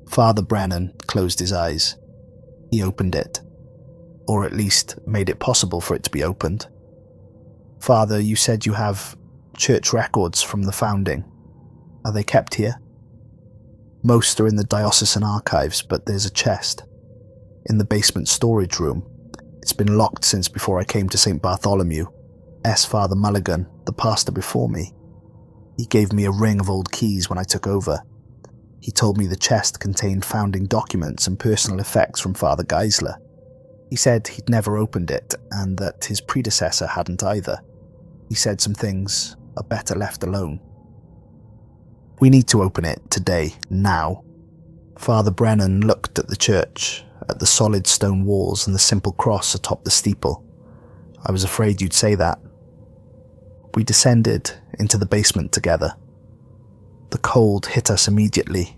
Father Brennan closed his eyes. He opened it, or at least made it possible for it to be opened. Father, you said you have church records from the founding. Are they kept here? Most are in the diocesan archives, but there's a chest in the basement storage room. It's been locked since before I came to St. Bartholomew. Father Mulligan, the pastor before me, he gave me a ring of old keys when I took over. He told me the chest contained founding documents and personal effects from Father Geisler. He said he'd never opened it and that his predecessor hadn't either. He said some things are better left alone. We need to open it today, now. Father Brennan looked at the church, at the solid stone walls and the simple cross atop the steeple. I was afraid you'd say that. We descended into the basement together. The cold hit us immediately,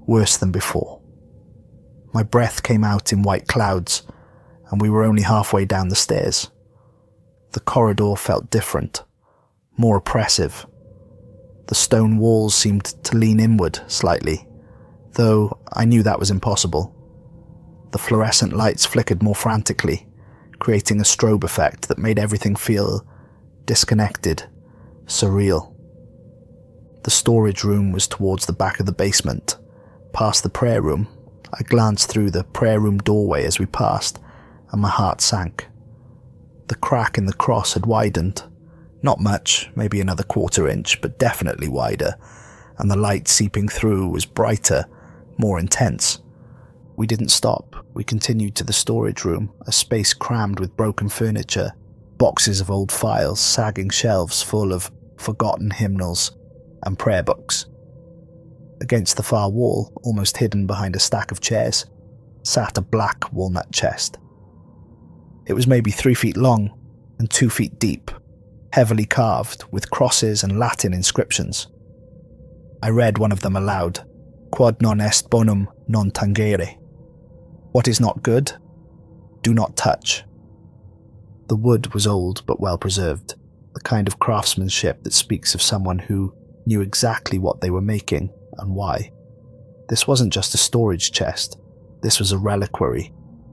worse than before. My breath came out in white clouds, and we were only halfway down the stairs. The corridor felt different, more oppressive. The stone walls seemed to lean inward slightly, though I knew that was impossible. The fluorescent lights flickered more frantically, creating a strobe effect that made everything feel disconnected, surreal. The storage room was towards the back of the basement. Past the prayer room, I glanced through the prayer room doorway as we passed, and my heart sank. The crack in the cross had widened. Not much, maybe another 1/4 inch, but definitely wider, and the light seeping through was brighter, more intense. We didn't stop. We continued to the storage room, a space crammed with broken furniture, boxes of old files, sagging shelves full of forgotten hymnals and prayer books. Against the far wall, almost hidden behind a stack of chairs, sat a black walnut chest. It was maybe 3 feet long and 2 feet deep, heavily carved with crosses and Latin inscriptions. I read one of them aloud, "Quod non est bonum non tangere." What is not good? Do not touch. The wood was old but well preserved, the kind of craftsmanship that speaks of someone who knew exactly what they were making and why. This wasn't just a storage chest, this was a reliquary,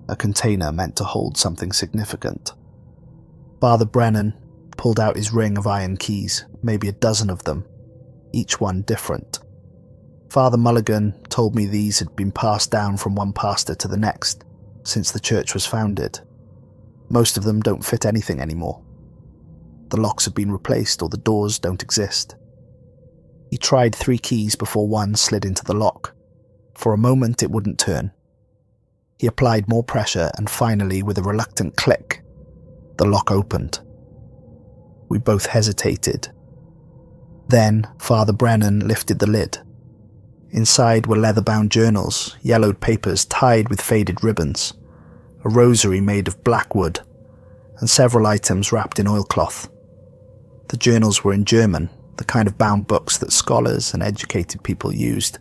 a container meant to hold something significant. Father Brennan pulled out his ring of iron keys, maybe a dozen of them, each one different. Father Mulligan told me these had been passed down from one pastor to the next since the church was founded. Most of them don't fit anything anymore. The locks have been replaced or the doors don't exist. He tried 3 keys before one slid into the lock. For a moment it wouldn't turn. He applied more pressure and finally, with a reluctant click, the lock opened. We both hesitated. Then Father Brennan lifted the lid. Inside were leather-bound journals, yellowed papers tied with faded ribbons, a rosary made of black wood, and several items wrapped in oilcloth. The journals were in German, the kind of bound books that scholars and educated people used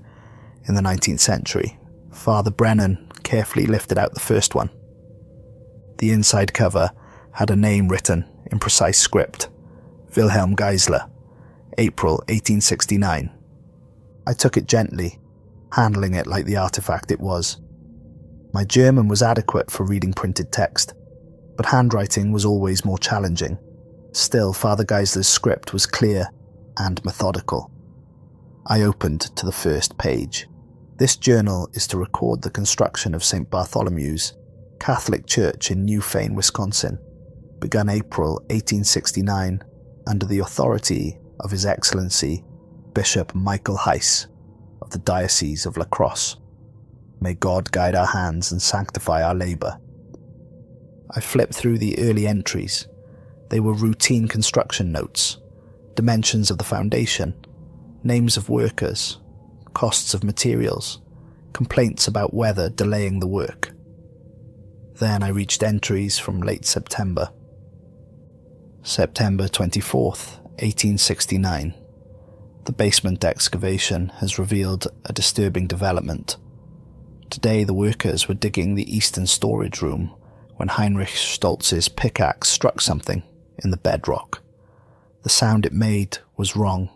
in the 19th century. Father Brennan carefully lifted out the first one. The inside cover had a name written in precise script: Wilhelm Geisler, April 1869. I took it gently, handling it like the artifact it was. My German was adequate for reading printed text, but handwriting was always more challenging. Still, Father Geisler's script was clear and methodical. I opened to the first page. This journal is to record the construction of St. Bartholomew's Catholic Church in New Fane, Wisconsin, begun April 1869 under the authority of His Excellency Bishop Michael Heiss of the Diocese of La Crosse. May God guide our hands and sanctify our labour. I flipped through the early entries. They were routine construction notes, dimensions of the foundation, names of workers, costs of materials, complaints about weather delaying the work. Then I reached entries from late September. September 24th, 1869. The basement excavation has revealed a disturbing development. Today the workers were digging the eastern storage room when Heinrich Stolz's pickaxe struck something in the bedrock. The sound it made was wrong.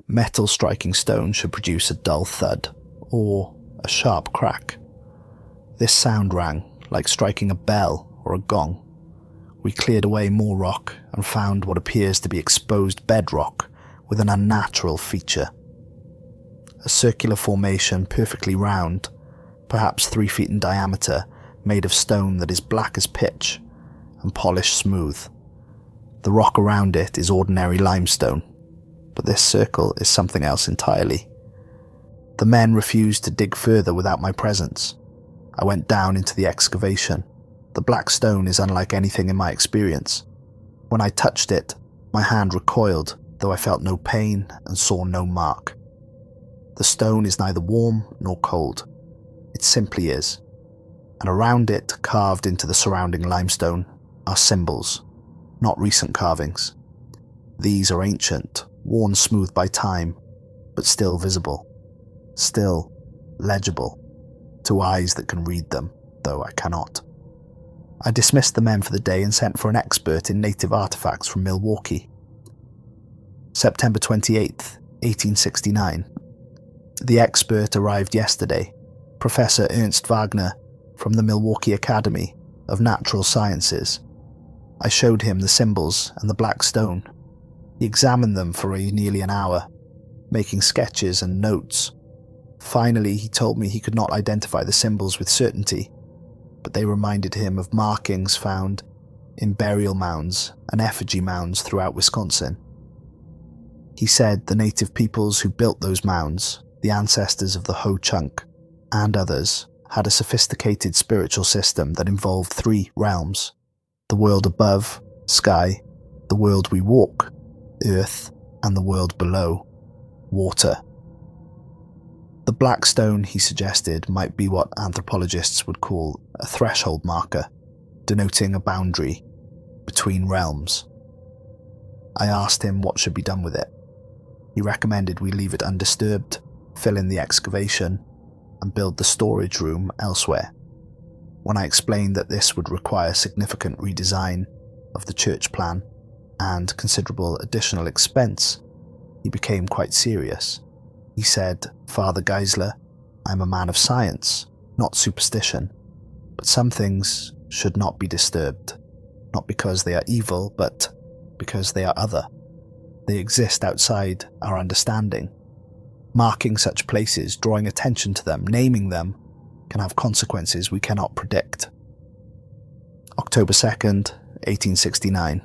Metal striking stone should produce a dull thud, or a sharp crack. This sound rang like striking a bell or a gong. We cleared away more rock and found what appears to be exposed bedrock with an unnatural feature. A circular formation perfectly round, perhaps 3 feet in diameter, made of stone that is black as pitch and polished smooth. The rock around it is ordinary limestone, but this circle is something else entirely. The men refused to dig further without my presence. I went down into the excavation. The black stone is unlike anything in my experience. When I touched it, my hand recoiled, though I felt no pain and saw no mark. The stone is neither warm nor cold. It simply is. And around it, carved into the surrounding limestone, are symbols, not recent carvings. These are ancient, worn smooth by time, but still visible, still legible, to eyes that can read them, though I cannot. I dismissed the men for the day and sent for an expert in native artifacts from Milwaukee. September 28th, 1869. The expert arrived yesterday, Professor Ernst Wagner from the Milwaukee Academy of Natural Sciences. I showed him the symbols and the black stone. He examined them for nearly an hour, making sketches and notes. Finally, he told me he could not identify the symbols with certainty, but they reminded him of markings found in burial mounds and effigy mounds throughout Wisconsin. He said the native peoples who built those mounds, the ancestors of the Ho-Chunk and others, had a sophisticated spiritual system that involved 3 realms: the world above, sky, the world we walk, earth, and the world below, water. The black stone, he suggested, might be what anthropologists would call a threshold marker, denoting a boundary between realms. I asked him what should be done with it. He recommended we leave it undisturbed, fill in the excavation, and build the storage room elsewhere. when I explained that this would require significant redesign of the church plan and considerable additional expense, he became quite serious. He said, "Father Geisler, I'm a man of science, not superstition, but some things should not be disturbed, not because they are evil, but because they are other. They exist outside our understanding. Marking such places, drawing attention to them, naming them, can have consequences we cannot predict." October 2nd, 1869.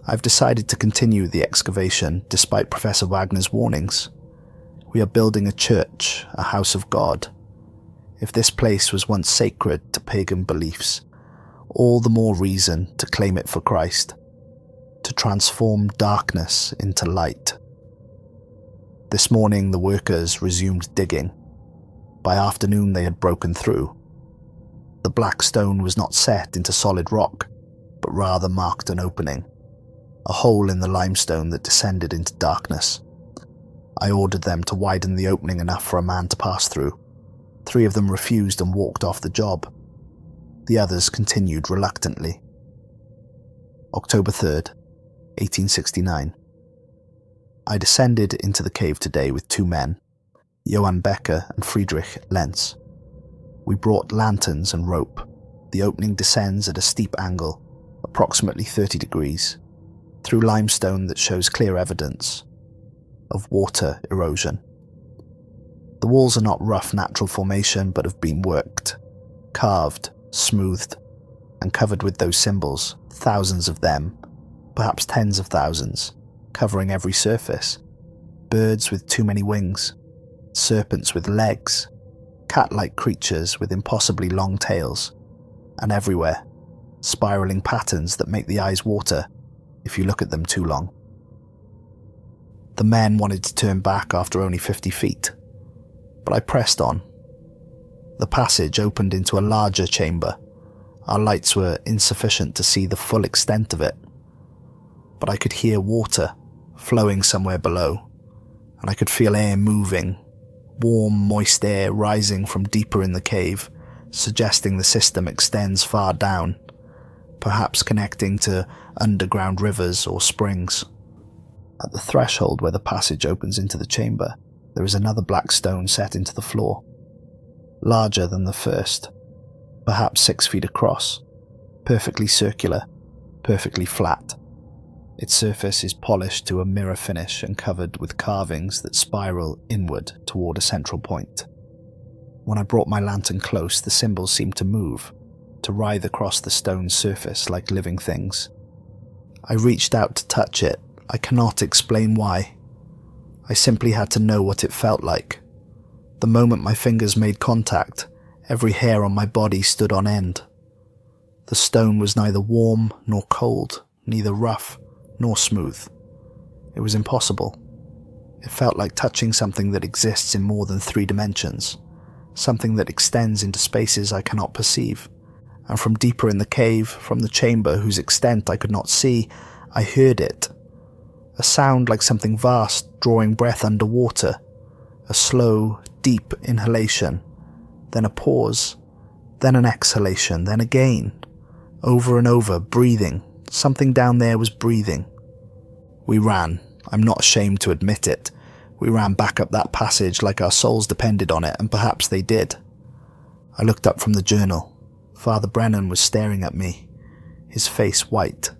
I've decided to continue the excavation despite Professor Wagner's warnings. We are building a church, a house of God. If this place was once sacred to pagan beliefs, all the more reason to claim it for Christ, to transform darkness into light. This morning the workers resumed digging. By afternoon they had broken through. The black stone was not set into solid rock, but rather marked an opening, a hole in the limestone that descended into darkness. I ordered them to widen the opening enough for a man to pass through. 3 of them refused and walked off the job. The others continued reluctantly. October 3rd, 1869. I descended into the cave today with 2 men, Johann Becker and Friedrich Lenz. We brought lanterns and rope. The opening descends at a steep angle, approximately 30 degrees, through limestone that shows clear evidence of water erosion. The walls are not rough natural formation, but have been worked, carved, smoothed, and covered with those symbols, thousands of them, perhaps tens of thousands, covering every surface. Birds with too many wings, serpents with legs, cat-like creatures with impossibly long tails, and everywhere, spiraling patterns that make the eyes water if you look at them too long. The men wanted to turn back after only 50 feet, but I pressed on. The passage opened into a larger chamber. Our lights were insufficient to see the full extent of it, but I could hear water flowing somewhere below, and I could feel air moving, warm, moist air rising from deeper in the cave, suggesting the system extends far down, perhaps connecting to underground rivers or springs. At the threshold where the passage opens into the chamber, there is another black stone set into the floor, larger than the first, perhaps 6 feet across, perfectly circular, perfectly flat. Its surface is polished to a mirror finish and covered with carvings that spiral inward toward a central point. When I brought my lantern close, the symbols seemed to move, to writhe across the stone's surface like living things. I reached out to touch it. I cannot explain why. I simply had to know what it felt like. The moment my fingers made contact, every hair on my body stood on end. The stone was neither warm nor cold, neither rough nor smooth. It was impossible. It felt like touching something that exists in more than 3 dimensions, something that extends into spaces I cannot perceive. And from deeper in the cave, from the chamber whose extent I could not see, I heard it. A sound like something vast drawing breath underwater, a slow, deep inhalation, then a pause, then an exhalation, then again, over and over, breathing. Something down there was breathing. We ran. I'm not ashamed to admit it. We ran back up that passage like our souls depended on it, and perhaps they did. I looked up from the journal. Father Brennan was staring at me, his face white.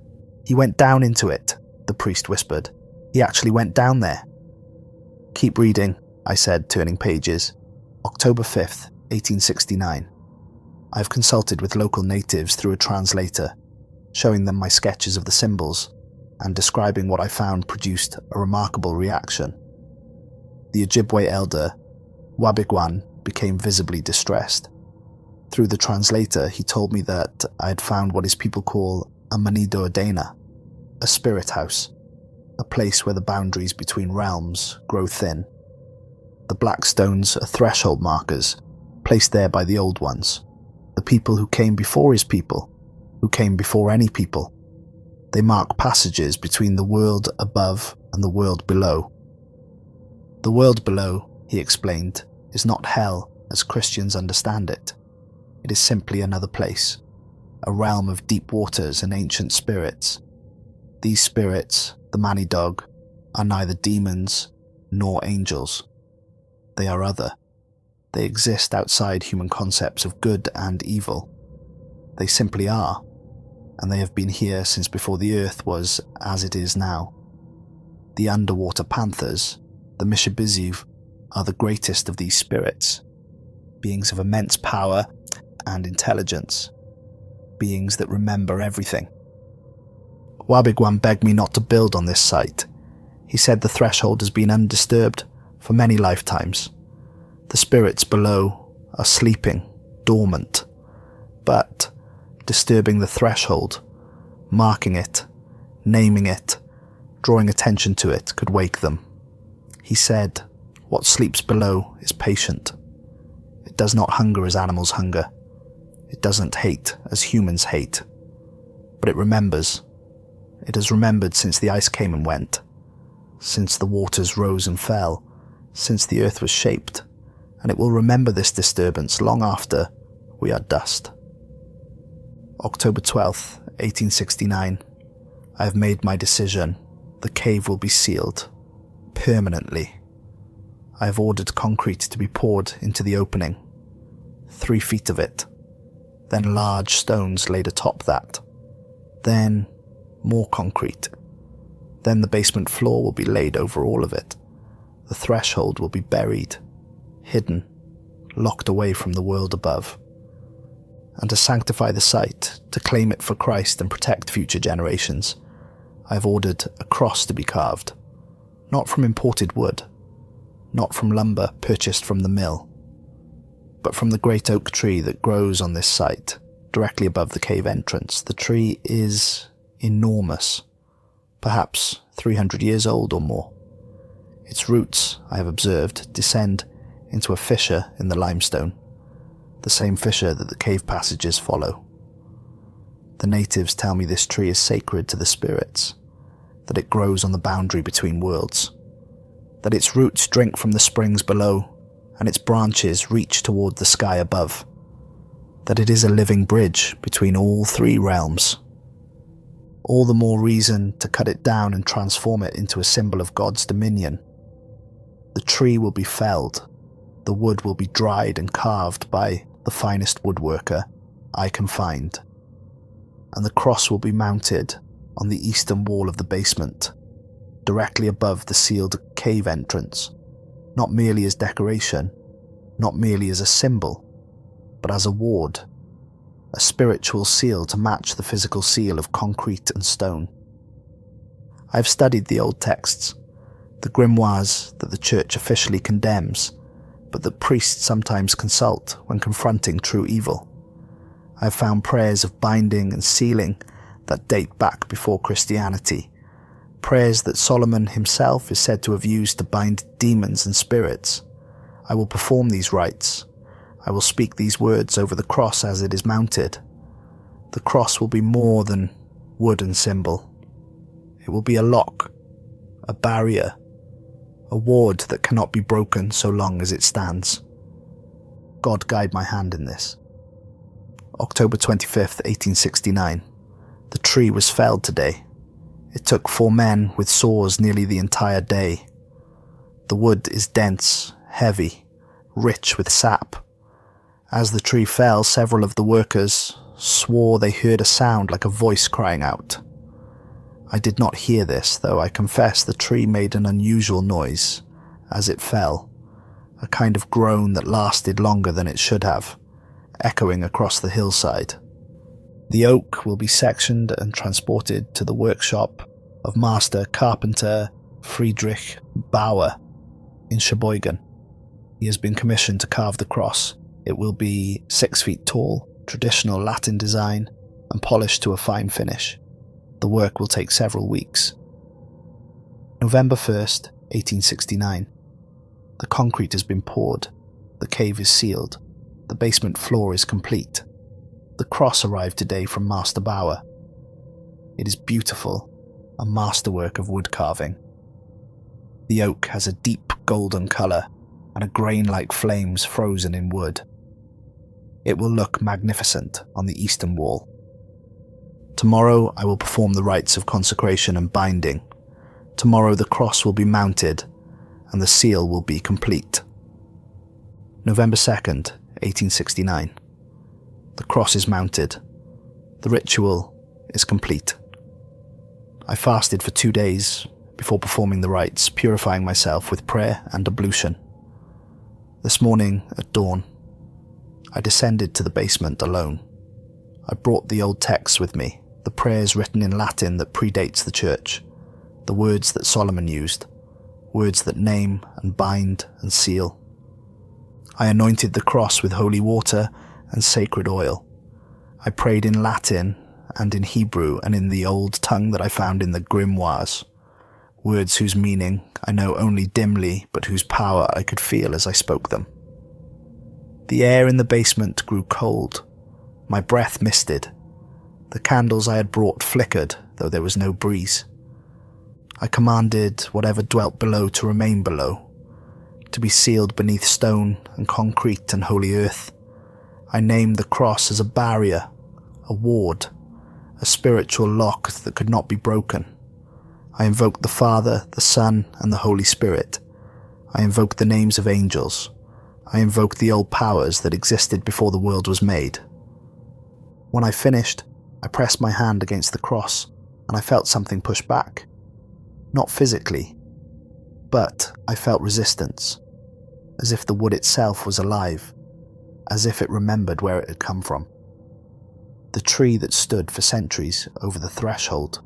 "He went down into it," the priest whispered. "He actually went down there." "Keep reading," I said, turning pages. October 5th, 1869. I've consulted with local natives through a translator, showing them my sketches of the symbols, and describing what I found produced a remarkable reaction. The Ojibwe elder, Wabigwan, became visibly distressed. Through the translator, he told me that I had found what his people call a manido dana, a spirit house, a place where the boundaries between realms grow thin. The black stones are threshold markers, placed there by the old ones, the people who came before his people, who came before any people. They mark passages between the world above and the world below. The world below, he explained, is not hell as Christians understand it. It is simply another place, a realm of deep waters and ancient spirits. These spirits, the Manidog, are neither demons nor angels. They are other. They exist outside human concepts of good and evil. They simply are, and they have been here since before the earth was as it is now. The underwater panthers, the Mishabiziv, are the greatest of these spirits, beings of immense power and intelligence, beings that remember everything. Wabigwan begged me not to build on this site. He said the threshold has been undisturbed for many lifetimes. The spirits below are sleeping, dormant, but disturbing the threshold, marking it, naming it, drawing attention to it could wake them. He said, what sleeps below is patient. It does not hunger as animals hunger. It doesn't hate as humans hate. But it remembers. It has remembered since the ice came and went, since the waters rose and fell, since the earth was shaped, and it will remember this disturbance long after we are dust. October 12th, 1869. I have made my decision. The cave will be sealed. Permanently. I have ordered concrete to be poured into the opening. 3 feet of it. Then large stones laid atop that. Then more concrete. Then the basement floor will be laid over all of it. The threshold will be buried, hidden, locked away from the world above. And to sanctify the site, to claim it for Christ and protect future generations, I have ordered a cross to be carved, not from imported wood, not from lumber purchased from the mill, but from the great oak tree that grows on this site, directly above the cave entrance. The tree is enormous, perhaps 300 years old or more. Its roots, I have observed, descend into a fissure in the limestone, the same fissure that the cave passages follow. The natives tell me this tree is sacred to the spirits, that it grows on the boundary between worlds, that its roots drink from the springs below and its branches reach toward the sky above, that it is a living bridge between all 3 realms. All the more reason to cut it down and transform it into a symbol of God's dominion. The tree will be felled, the wood will be dried and carved by the finest woodworker I can find, and the cross will be mounted on the eastern wall of the basement, directly above the sealed cave entrance, not merely as decoration, not merely as a symbol, but as a ward, a spiritual seal to match the physical seal of concrete and stone. I have studied the old texts, the grimoires that the church officially condemns, but that priests sometimes consult when confronting true evil. I have found prayers of binding and sealing that date back before Christianity, prayers that Solomon himself is said to have used to bind demons and spirits. I will perform these rites. I will speak these words over the cross as it is mounted. The cross will be more than wood and symbol. It will be a lock, a barrier, a ward that cannot be broken so long as it stands. God guide my hand in this. October 25th, 1869. The tree was felled today. It took 4 men with saws nearly the entire day. The wood is dense, heavy, rich with sap. As the tree fell, several of the workers swore they heard a sound like a voice crying out. I did not hear this, though I confess the tree made an unusual noise as it fell, a kind of groan that lasted longer than it should have, echoing across the hillside. The oak will be sectioned and transported to the workshop of Master Carpenter Friedrich Bauer in Sheboygan. He has been commissioned to carve the cross. It will be 6 feet tall, traditional Latin design, and polished to a fine finish. The work will take several weeks. November 1st, 1869. The concrete has been poured. The cave is sealed. The basement floor is complete. The cross arrived today from Master Bauer. It is beautiful, a masterwork of wood carving. The oak has a deep golden colour and a grain like flames frozen in wood. It will look magnificent on the eastern wall. Tomorrow I will perform the rites of consecration and binding. Tomorrow the cross will be mounted and the seal will be complete. November 2nd, 1869. The cross is mounted. The ritual is complete. I fasted for 2 days before performing the rites, purifying myself with prayer and ablution. This morning at dawn, I descended to the basement alone. I brought the old texts with me, the prayers written in Latin that predates the church, the words that Solomon used, words that name and bind and seal. I anointed the cross with holy water and sacred oil. I prayed in Latin and in Hebrew and in the old tongue that I found in the grimoires, words whose meaning I know only dimly but whose power I could feel as I spoke them. The air in the basement grew cold. My breath misted. The candles I had brought flickered, though there was no breeze. I commanded whatever dwelt below to remain below, to be sealed beneath stone and concrete and holy earth. I named the cross as a barrier, a ward, a spiritual lock that could not be broken. I invoked the Father, the Son, and the Holy Spirit. I invoked the names of angels. I invoked the old powers that existed before the world was made. When I finished, I pressed my hand against the cross, and I felt something push back. Not physically, but I felt resistance, as if the wood itself was alive, as if it remembered where it had come from. The tree that stood for centuries over the threshold,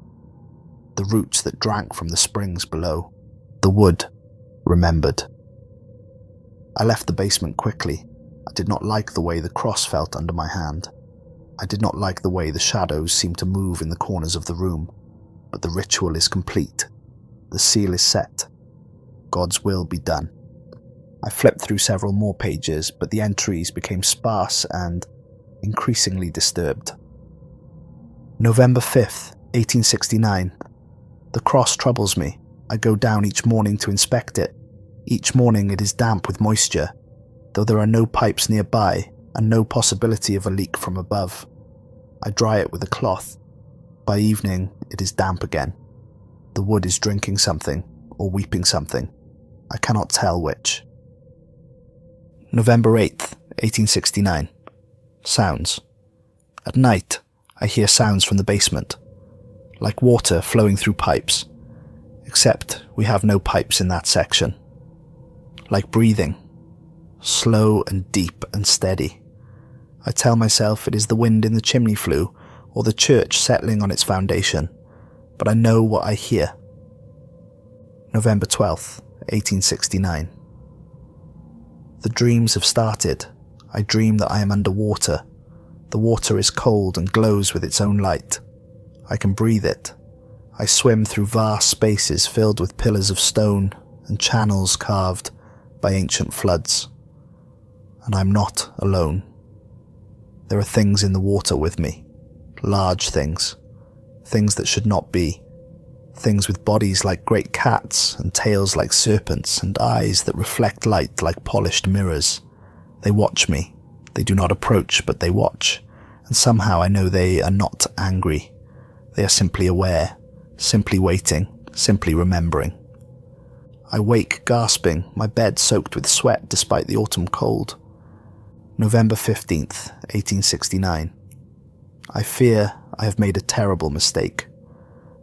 the roots that drank from the springs below, the wood remembered. I left the basement quickly. I did not like the way the cross felt under my hand. I did not like the way the shadows seemed to move in the corners of the room, but the ritual is complete. The seal is set. God's will be done. I flipped through several more pages, but the entries became sparse and increasingly disturbed. November 5th, 1869. The cross troubles me. I go down each morning to inspect it. Each morning it is damp with moisture, though there are no pipes nearby and no possibility of a leak from above. I dry it with a cloth. By evening, it is damp again. The wood is drinking something or weeping something. I cannot tell which. November 8th, 1869. Sounds. At night, I hear sounds from the basement, like water flowing through pipes, except we have no pipes in that section. Like breathing, slow and deep and steady. I tell myself it is the wind in the chimney flue or the church settling on its foundation, but I know what I hear. November 12th, 1869. The dreams have started. I dream that I am underwater. The water is cold and glows with its own light. I can breathe it. I swim through vast spaces filled with pillars of stone and channels carved by ancient floods. And I'm not alone. There are things in the water with me. Large things. Things that should not be. Things with bodies like great cats and tails like serpents and eyes that reflect light like polished mirrors. They watch me. They do not approach, but they watch. And somehow I know they are not angry. They are simply aware, simply waiting, simply remembering. I wake gasping, my bed soaked with sweat despite the autumn cold. November 15th, 1869. I fear I have made a terrible mistake.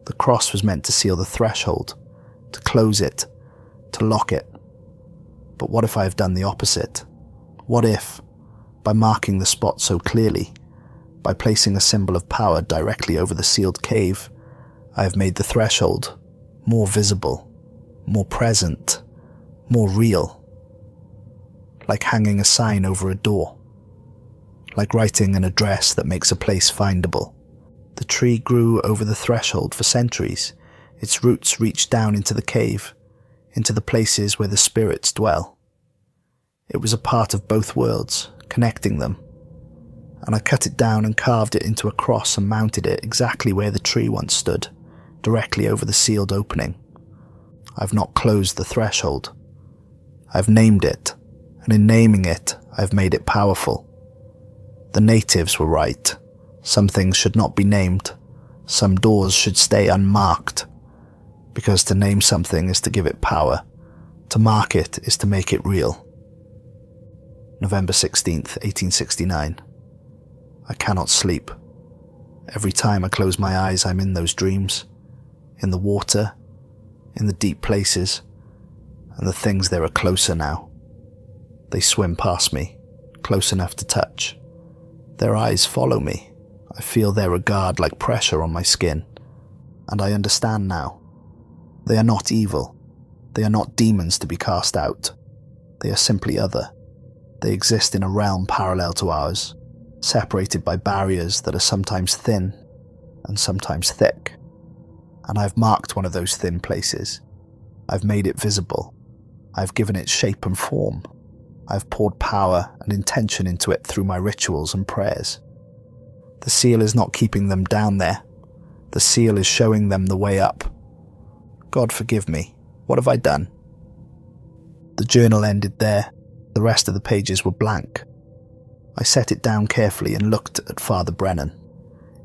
The cross was meant to seal the threshold, to close it, to lock it. But what if I have done the opposite? What if, by marking the spot so clearly, by placing a symbol of power directly over the sealed cave, I have made the threshold more visible, more present, more real? Like hanging a sign over a door, like writing an address that makes a place findable. The tree grew over the threshold for centuries. Its roots reached down into the cave, into the places where the spirits dwell. It was a part of both worlds, connecting them. And I cut it down and carved it into a cross and mounted it exactly where the tree once stood, directly over the sealed opening. I've not closed the threshold. I've named it, and in naming it, I've made it powerful. The natives were right. Some things should not be named. Some doors should stay unmarked. Because to name something is to give it power. To mark it is to make it real. November 16th, 1869. I cannot sleep. Every time I close my eyes, I'm in those dreams. In the water, in the deep places, and the things there are closer now. They swim past me, close enough to touch. Their eyes follow me. I feel their regard like pressure on my skin. And I understand now. They are not evil. They are not demons to be cast out. They are simply other. They exist in a realm parallel to ours, separated by barriers that are sometimes thin and sometimes thick. And I've marked one of those thin places. I've made it visible. I've given it shape and form. I've poured power and intention into it through my rituals and prayers. The seal is not keeping them down there. The seal is showing them the way up. God forgive me. What have I done? The journal ended there. The rest of the pages were blank. I set it down carefully and looked at Father Brennan.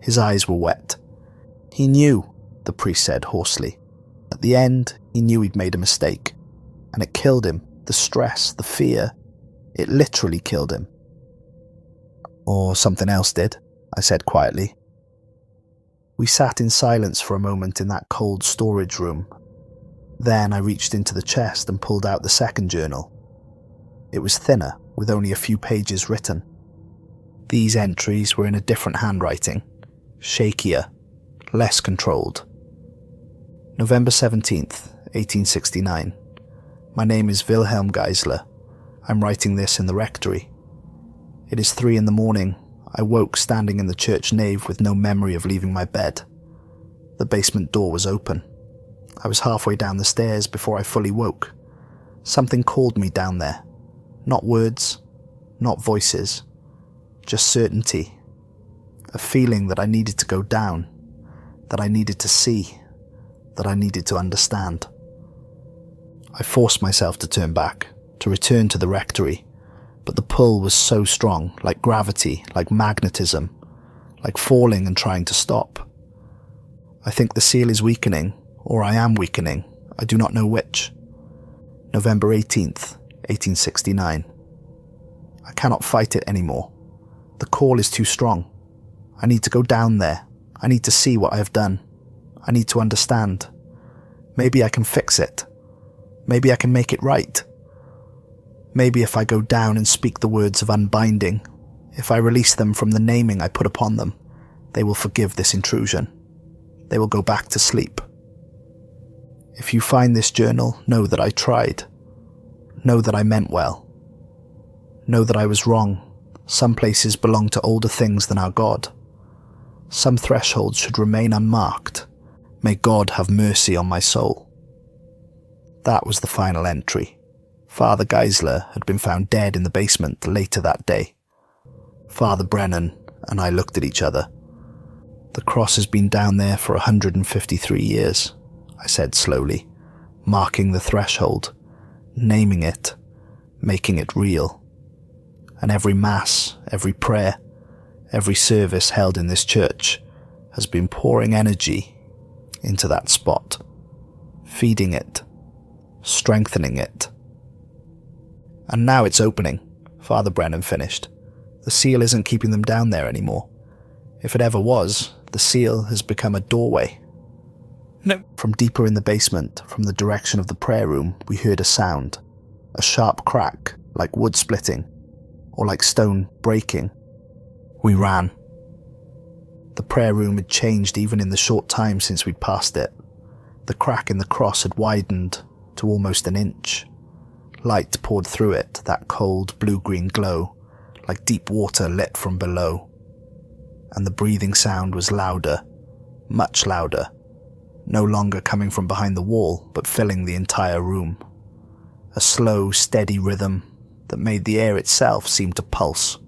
His eyes were wet. He knew, the priest said hoarsely. At the end, he knew he'd made a mistake. And it killed him. The stress, the fear. It literally killed him. Or something else did, I said quietly. We sat in silence for a moment in that cold storage room. Then I reached into the chest and pulled out the second journal. It was thinner, with only a few pages written. These entries were in a different handwriting, shakier, less controlled. November 17th, 1869. My name is Wilhelm Geisler. I'm writing this in the rectory. It is 3 a.m. I woke standing in the church nave with no memory of leaving my bed. The basement door was open. I was halfway down the stairs before I fully woke. Something called me down there. Not words, not voices, just certainty. A feeling that I needed to go down, that I needed to see, that I needed to understand. I forced myself to turn back, to return to the rectory, but the pull was so strong, like gravity, like magnetism, like falling and trying to stop. I think the seal is weakening, or I am weakening. I do not know which. November 18th, 1869. I cannot fight it anymore. The call is too strong. I need to go down there. I need to see what I have done. I need to understand. Maybe I can fix it. Maybe I can make it right. Maybe if I go down and speak the words of unbinding, if I release them from the naming I put upon them, they will forgive this intrusion. They will go back to sleep. If you find this journal, know that I tried. Know that I meant well. Know that I was wrong. Some places belong to older things than our God. Some thresholds should remain unmarked. May God have mercy on my soul. That was the final entry. Father Geisler had been found dead in the basement later that day. Father Brennan and I looked at each other. The cross has been down there for 153 years, I said slowly, marking the threshold, naming it, making it real. And every mass, every prayer, every service held in this church has been pouring energy into that spot, feeding it, strengthening it. And now it's opening, Father Brennan finished. The seal isn't keeping them down there anymore. If it ever was, the seal has become a doorway. No. From deeper in the basement, from the direction of the prayer room, we heard a sound. A sharp crack, like wood splitting, or like stone breaking. We ran. The prayer room had changed even in the short time since we'd passed it. The crack in the cross had widened to almost an inch. Light poured through it, that cold blue-green glow, like deep water lit from below. And the breathing sound was louder, much louder, no longer coming from behind the wall, but filling the entire room. A slow, steady rhythm that made the air itself seem to pulse.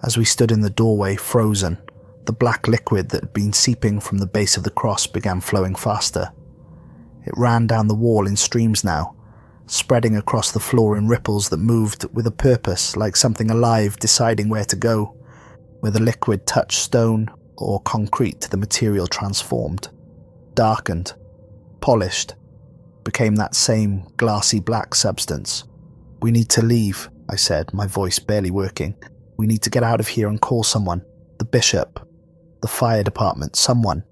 As we stood in the doorway, frozen, the black liquid that had been seeping from the base of the cross began flowing faster. It ran down the wall in streams now, spreading across the floor in ripples that moved with a purpose, like something alive deciding where to go, where the liquid touched stone or concrete the material transformed, darkened, polished, became that same glassy black substance. "We need to leave," I said, my voice barely working. "We need to get out of here and call someone. The bishop, the fire department, someone."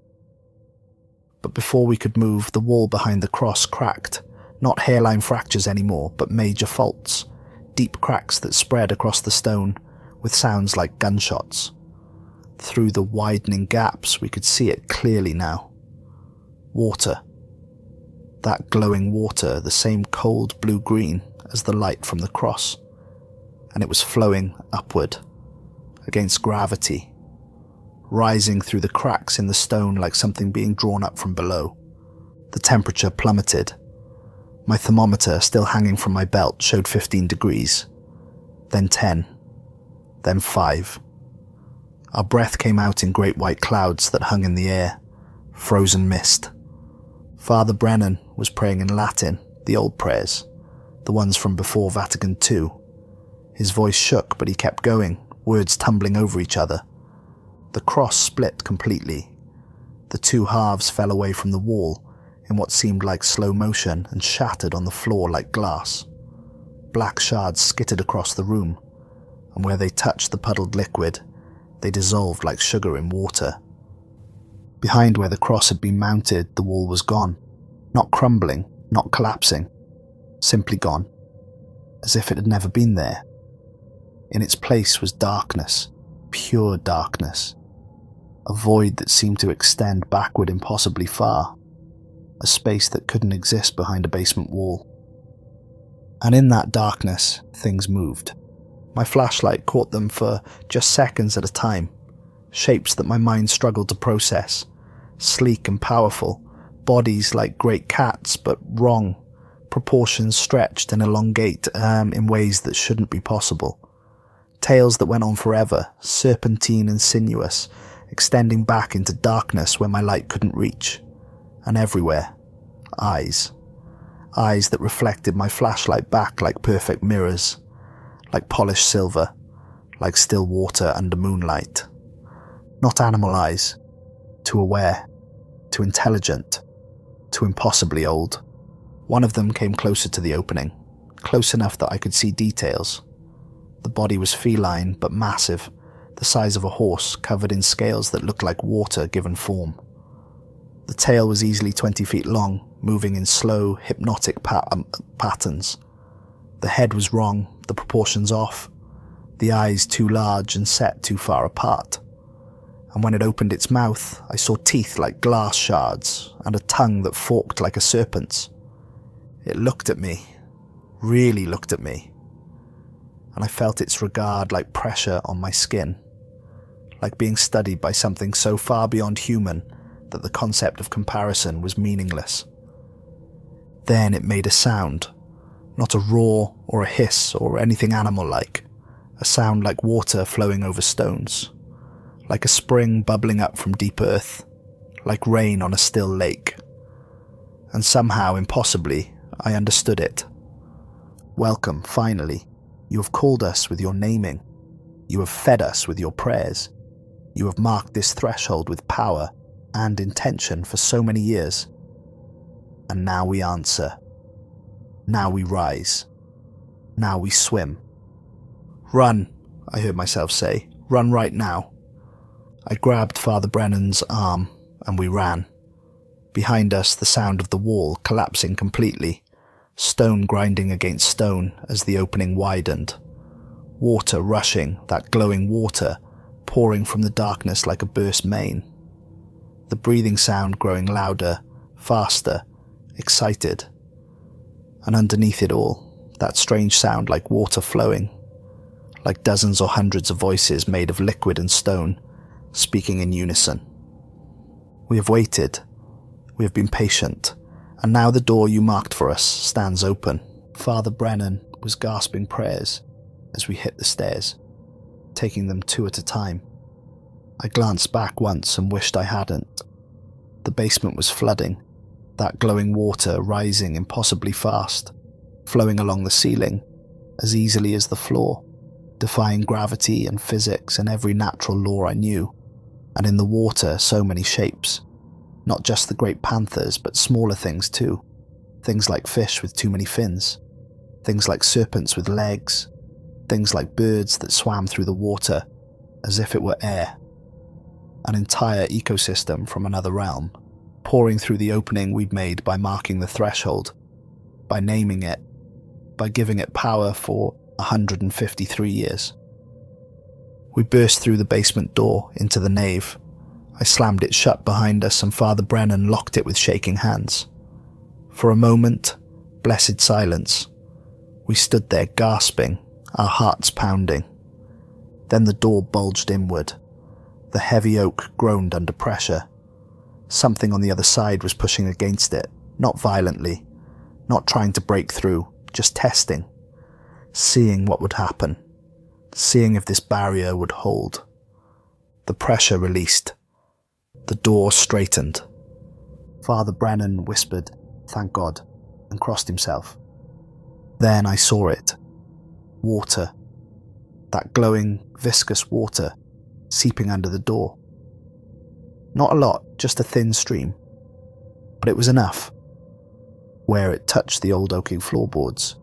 But before we could move, the wall behind the cross cracked. Not hairline fractures anymore, but major faults. Deep cracks that spread across the stone, with sounds like gunshots. Through the widening gaps, we could see it clearly now. Water. That glowing water, the same cold blue-green as the light from the cross. And it was flowing upward, against gravity, rising through the cracks in the stone like something being drawn up from below. The temperature plummeted. My thermometer, still hanging from my belt, showed 15 degrees. Then 10. Then 5. Our breath came out in great white clouds that hung in the air, frozen mist. Father Brennan was praying in Latin, the old prayers, the ones from before Vatican II. His voice shook, but he kept going, words tumbling over each other. The cross split completely. The two halves fell away from the wall in what seemed like slow motion and shattered on the floor like glass. Black shards skittered across the room, and where they touched the puddled liquid, they dissolved like sugar in water. Behind where the cross had been mounted, the wall was gone. Not crumbling, not collapsing. Simply gone. As if it had never been there. In its place was darkness, pure darkness. A void that seemed to extend backward impossibly far. A space that couldn't exist behind a basement wall. And in that darkness, things moved. My flashlight caught them for just seconds at a time. Shapes that my mind struggled to process. Sleek and powerful. Bodies like great cats, but wrong. Proportions stretched and elongate in ways that shouldn't be possible. Tails that went on forever, serpentine and sinuous, extending back into darkness where my light couldn't reach. And everywhere, eyes. Eyes that reflected my flashlight back like perfect mirrors. Like polished silver, like still water under moonlight. Not animal eyes, too aware, too intelligent, too impossibly old. One of them came closer to the opening, close enough that I could see details. The body was feline but massive, the size of a horse, covered in scales that looked like water given form. The tail was easily 20 feet long, moving in slow, hypnotic patterns. The head was wrong, the proportions off, the eyes too large and set too far apart. And when it opened its mouth, I saw teeth like glass shards and a tongue that forked like a serpent's. It looked at me, really looked at me, and I felt its regard like pressure on my skin, like being studied by something so far beyond human that the concept of comparison was meaningless. Then it made a sound. Not a roar or a hiss or anything animal-like. A sound like water flowing over stones. Like a spring bubbling up from deep earth. Like rain on a still lake. And somehow, impossibly, I understood it. Welcome, finally. You have called us with your naming. You have fed us with your prayers. You have marked this threshold with power and intention for so many years. And now we answer. Now we rise. Now we swim. Run, I heard myself say. Run right now. I grabbed Father Brennan's arm, and we ran. Behind us, the sound of the wall collapsing completely, stone grinding against stone as the opening widened. Water rushing, that glowing water, pouring from the darkness like a burst main. The breathing sound growing louder, faster, excited. And underneath it all, that strange sound like water flowing, like dozens or hundreds of voices made of liquid and stone, speaking in unison. We have waited, we have been patient, and now the door you marked for us stands open. Father Brennan was gasping prayers as we hit the stairs, taking them 2 at a time. I glanced back once and wished I hadn't. The basement was flooding, that glowing water rising impossibly fast, flowing along the ceiling as easily as the floor, defying gravity and physics and every natural law I knew, and in the water so many shapes, not just the great panthers but smaller things too, things like fish with too many fins, things like serpents with legs, things like birds that swam through the water as if it were air. An entire ecosystem from another realm, pouring through the opening we'd made by marking the threshold, by naming it, by giving it power for 153 years. We burst through the basement door into the nave. I slammed it shut behind us and Father Brennan locked it with shaking hands. For a moment, blessed silence. We stood there gasping, our hearts pounding. Then the door bulged inward. The heavy oak groaned under pressure. Something on the other side was pushing against it, not violently, not trying to break through, just testing, seeing what would happen, seeing if this barrier would hold. The pressure released. The door straightened. Father Brennan whispered, "Thank God," and crossed himself. Then I saw it. Water. That glowing, viscous water seeping under the door. Not a lot, just a thin stream. But it was enough. Where it touched the old oaky floorboards,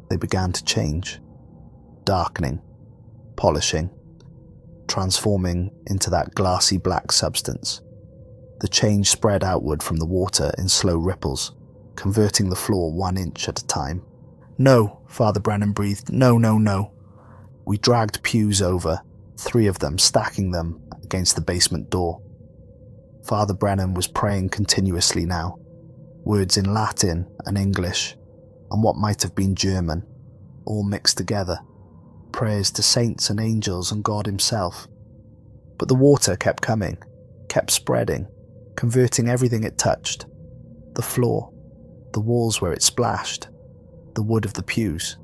they began to change, darkening, polishing, transforming into that glassy black substance. The change spread outward from the water in slow ripples, converting the floor 1 inch at a time. "No," Father Brennan breathed. "No, no, no." We dragged pews over, 3 of them, stacking them against the basement door. Father Brennan was praying continuously now, words in Latin and English, and what might have been German, all mixed together, prayers to saints and angels and God himself. But the water kept coming, kept spreading, converting everything it touched. The floor, the walls where it splashed, the wood of the pews.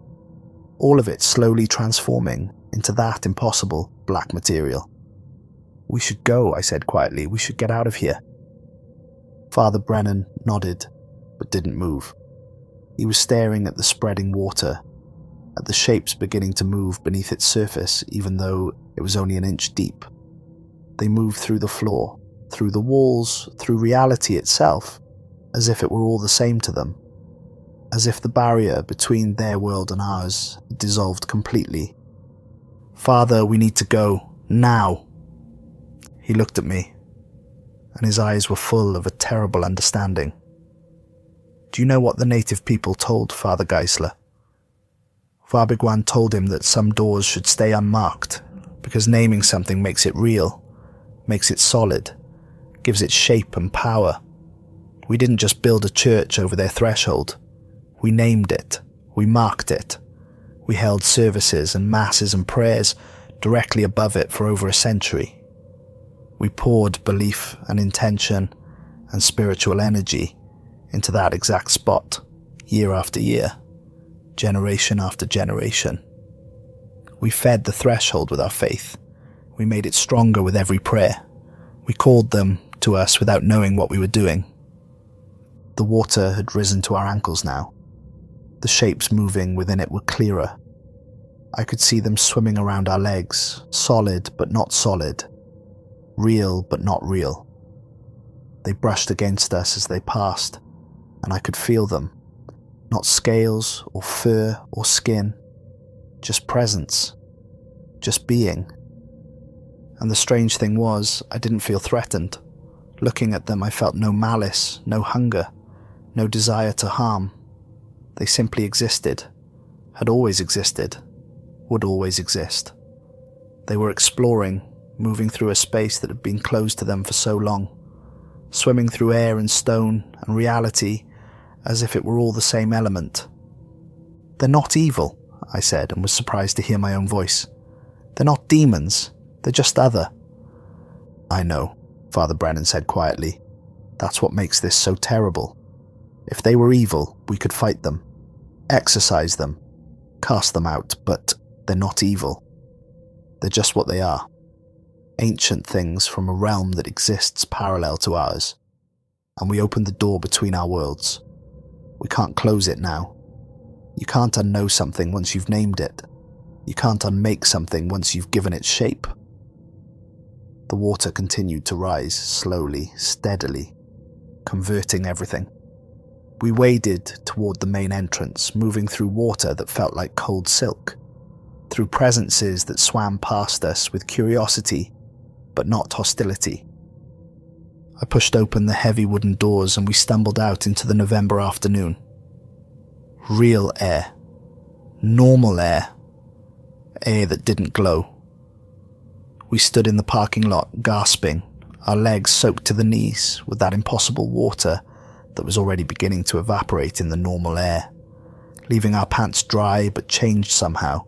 All of it slowly transforming into that impossible black material. "We should go," I said quietly. "We should get out of here." Father Brennan nodded, but didn't move. He was staring at the spreading water, at the shapes beginning to move beneath its surface even though it was only 1 inch deep. They moved through the floor, through the walls, through reality itself, as if it were all the same to them. As if the barrier between their world and ours had dissolved completely. "Father, we need to go. Now." He looked at me, and his eyes were full of a terrible understanding. "Do you know what the native people told Father Geisler?" Fabiguan told him that some doors should stay unmarked, because naming something makes it real, makes it solid, gives it shape and power. We didn't just build a church over their threshold. We named it. We marked it. We held services and masses and prayers directly above it for over a century. We poured belief and intention and spiritual energy into that exact spot, year after year, generation after generation. We fed the threshold with our faith. We made it stronger with every prayer. We called them to us without knowing what we were doing. The water had risen to our ankles now. The shapes moving within it were clearer. I could see them swimming around our legs, solid but not solid, real but not real. They brushed against us as they passed, and I could feel them. Not scales or fur or skin, just presence, just being. And the strange thing was, I didn't feel threatened. Looking at them, I felt no malice, no hunger, no desire to harm. They simply existed, had always existed, would always exist. They were exploring, moving through a space that had been closed to them for so long, swimming through air and stone and reality as if it were all the same element. "They're not evil," I said, and was surprised to hear my own voice. "They're not demons, they're just other." "I know," Father Brennan said quietly. "That's what makes this so terrible. If they were evil, we could fight them, exorcise them, cast them out, but they're not evil. They're just what they are. Ancient things from a realm that exists parallel to ours. And we opened the door between our worlds. We can't close it now. You can't unknow something once you've named it. You can't unmake something once you've given it shape. The water continued to rise, slowly, steadily, converting everything. We waded toward the main entrance, moving through water that felt like cold silk, through presences that swam past us with curiosity, but not hostility. I pushed open the heavy wooden doors and we stumbled out into the November afternoon. Real air. Normal air. Air that didn't glow. We stood in the parking lot, gasping, our legs soaked to the knees with that impossible water that was already beginning to evaporate in the normal air, leaving our pants dry but changed somehow,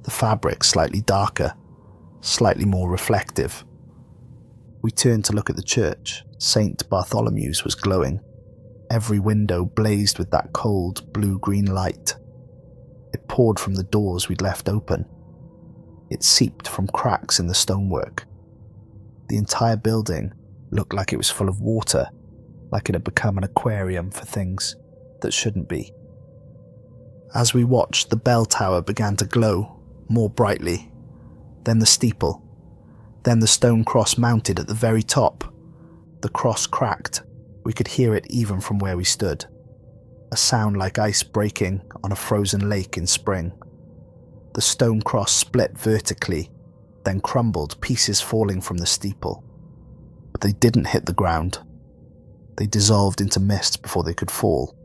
the fabric slightly darker, slightly more reflective. We turned to look at the church. St. Bartholomew's was glowing. Every window blazed with that cold, blue-green light. It poured from the doors we'd left open. It seeped from cracks in the stonework. The entire building looked like it was full of water, like it had become an aquarium for things that shouldn't be. As we watched, the bell tower began to glow more brightly, then the steeple, then the stone cross mounted at the very top. The cross cracked. We could hear it even from where we stood. A sound like ice breaking on a frozen lake in spring. The stone cross split vertically, then crumbled, pieces falling from the steeple. But they didn't hit the ground. They dissolved into mist before they could fall,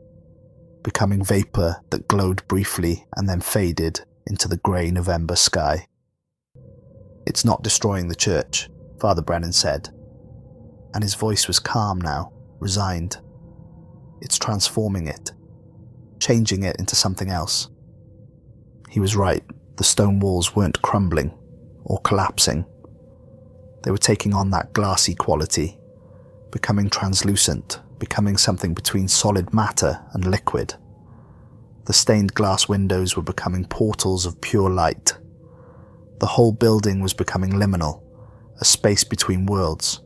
becoming vapor that glowed briefly and then faded into the grey November sky. "It's not destroying the church," Father Brennan said, and his voice was calm now, resigned. "It's transforming it, changing it into something else." He was right. The stone walls weren't crumbling or collapsing. They were taking on that glassy quality, becoming translucent, becoming something between solid matter and liquid. The stained glass windows were becoming portals of pure light. The whole building was becoming liminal, a space between worlds,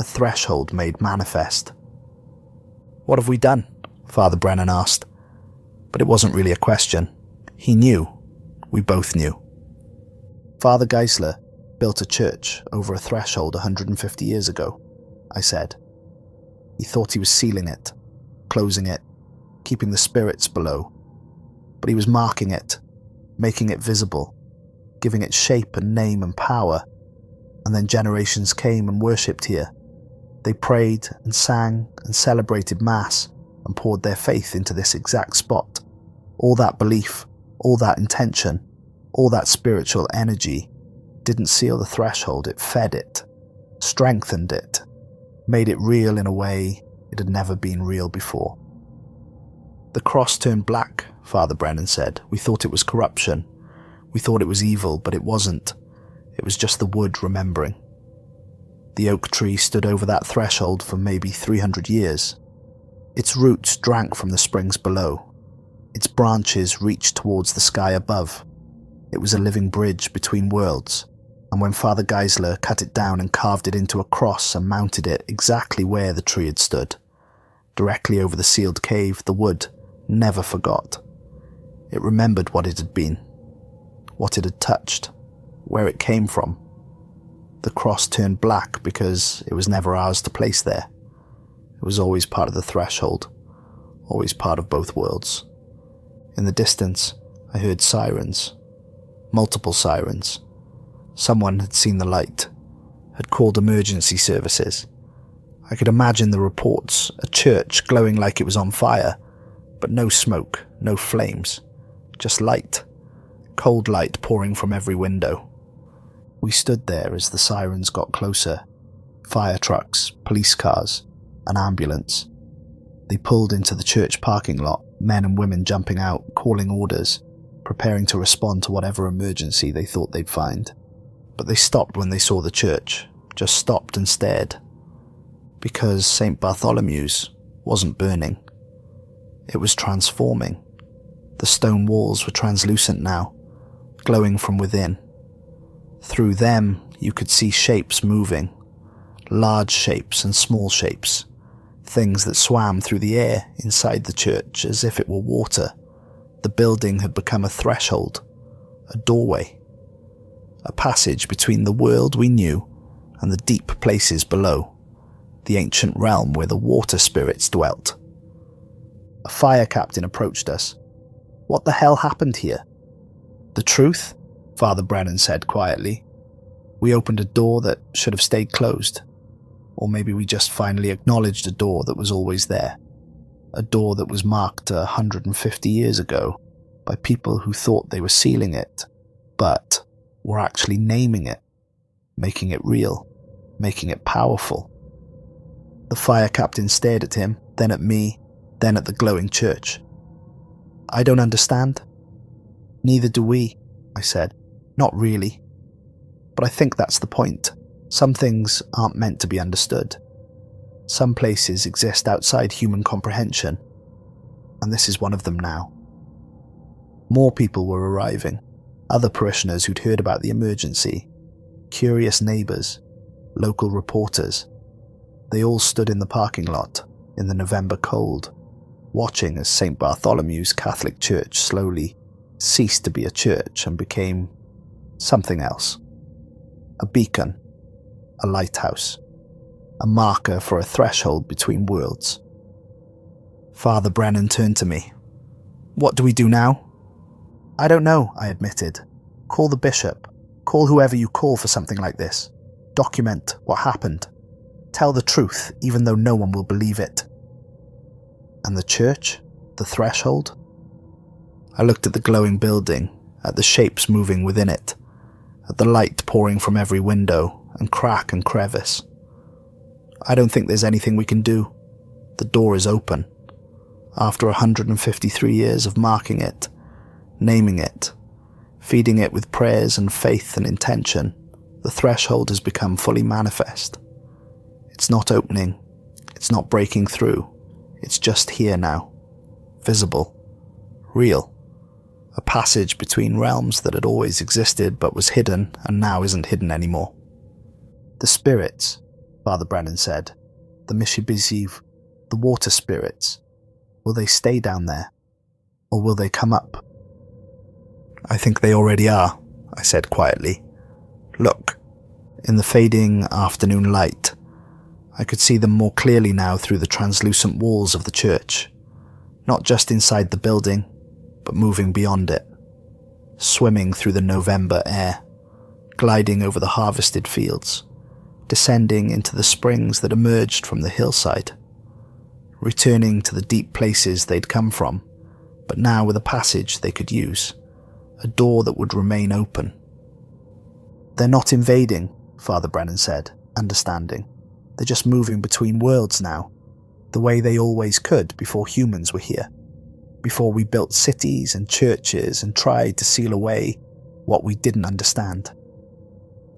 a threshold made manifest. "What have we done?" Father Brennan asked. But it wasn't really a question. He knew. We both knew. "Father Geisler built a church over a threshold 150 years ago," I said. "He thought he was sealing it, closing it, keeping the spirits below. But he was marking it, making it visible, giving it shape and name and power. And then generations came and worshipped here. They prayed and sang and celebrated Mass and poured their faith into this exact spot. All that belief, all that intention, all that spiritual energy didn't seal the threshold, it fed it, strengthened it, made it real in a way it had never been real before." "The cross turned black," Father Brennan said. "We thought it was corruption. We thought it was evil, but it wasn't. It was just the wood remembering. The oak tree stood over that threshold for maybe 300 years. Its roots drank from the springs below. Its branches reached towards the sky above. It was a living bridge between worlds, and when Father Geisler cut it down and carved it into a cross and mounted it exactly where the tree had stood, directly over the sealed cave, the wood never forgot. It remembered what it had been, what it had touched, where it came from. The cross turned black because it was never ours to place there. It was always part of the threshold, always part of both worlds. In the distance, I heard sirens, multiple sirens. Someone had seen the light, had called emergency services. I could imagine the reports, a church glowing like it was on fire, but no smoke, no flames, just light, cold light pouring from every window. We stood there as the sirens got closer. Fire trucks, police cars, an ambulance. They pulled into the church parking lot, men and women jumping out, calling orders, preparing to respond to whatever emergency they thought they'd find. But they stopped when they saw the church, just stopped and stared. Because St. Bartholomew's wasn't burning. It was transforming. The stone walls were translucent now, glowing from within. Through them, you could see shapes moving, large shapes and small shapes, things that swam through the air inside the church as if it were water, The building had become a threshold, a doorway, a passage between the world we knew and the deep places below, the ancient realm where the water spirits dwelt. A fire captain approached us. "What the hell happened here?" "The truth," Father Brennan said quietly. "We opened a door that should have stayed closed. Or maybe we just finally acknowledged a door that was always there. A door that was marked 150 years ago by people who thought they were sealing it, but were actually naming it, making it real, making it powerful." The fire captain stared at him, then at me, then at the glowing church. "I don't understand." "Neither do we," I said. "Not really. But I think that's the point. Some things aren't meant to be understood. Some places exist outside human comprehension, and this is one of them now." More people were arriving, other parishioners who'd heard about the emergency, curious neighbours, local reporters. They all stood in the parking lot in the November cold, watching as St. Bartholomew's Catholic Church slowly ceased to be a church and became something else. A beacon, a lighthouse, a marker for a threshold between worlds. Father Brennan turned to me. "What do we do now?" "I don't know," I admitted. "Call the bishop. Call whoever you call for something like this. Document what happened. Tell the truth, even though no one will believe it." "And the church? The threshold?" I looked at the glowing building, at the shapes moving within it, at the light pouring from every window and crack and crevice. "I don't think there's anything we can do. The door is open. After 153 years of marking it, naming it, feeding it with prayers and faith and intention, the threshold has become fully manifest. It's not opening, it's not breaking through, it's just here now, visible, real, a passage between realms that had always existed but was hidden and now isn't hidden anymore." "The spirits," Father Brennan said, "the Mishibiziv, the water spirits, will they stay down there, or will they come up?" "I think they already are," I said quietly. "Look." In the fading afternoon light, I could see them more clearly now through the translucent walls of the church, not just inside the building, but moving beyond it, swimming through the November air, gliding over the harvested fields, descending into the springs that emerged from the hillside, returning to the deep places they'd come from, but now with a passage they could use, a door that would remain open. "They're not invading," Father Brennan said, understanding. "They're just moving between worlds now, the way they always could before humans were here, before we built cities and churches and tried to seal away what we didn't understand."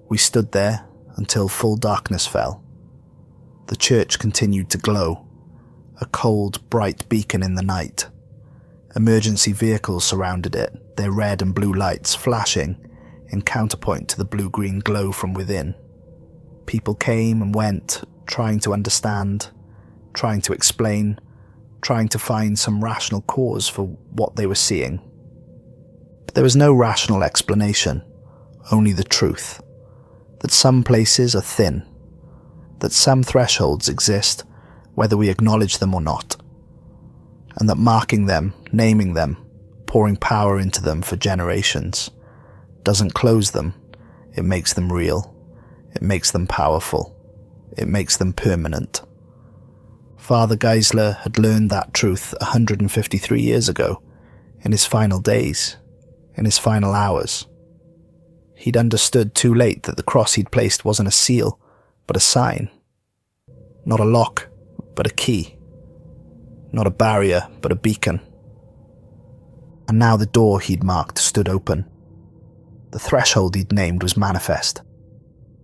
We stood there until full darkness fell. The church continued to glow, a cold, bright beacon in the night. Emergency vehicles surrounded it, their red and blue lights flashing in counterpoint to the blue-green glow from within. People came and went, trying to understand, trying to explain, trying to find some rational cause for what they were seeing. But there was no rational explanation, only the truth. That some places are thin, that some thresholds exist whether we acknowledge them or not, and that marking them, naming them, pouring power into them for generations, doesn't close them, it makes them real, it makes them powerful, it makes them permanent. Father Geisler had learned that truth 153 years ago, in his final days, in his final hours. He'd understood too late that the cross he'd placed wasn't a seal, but a sign. Not a lock, but a key. Not a barrier, but a beacon. And now the door he'd marked stood open. The threshold he'd named was manifest.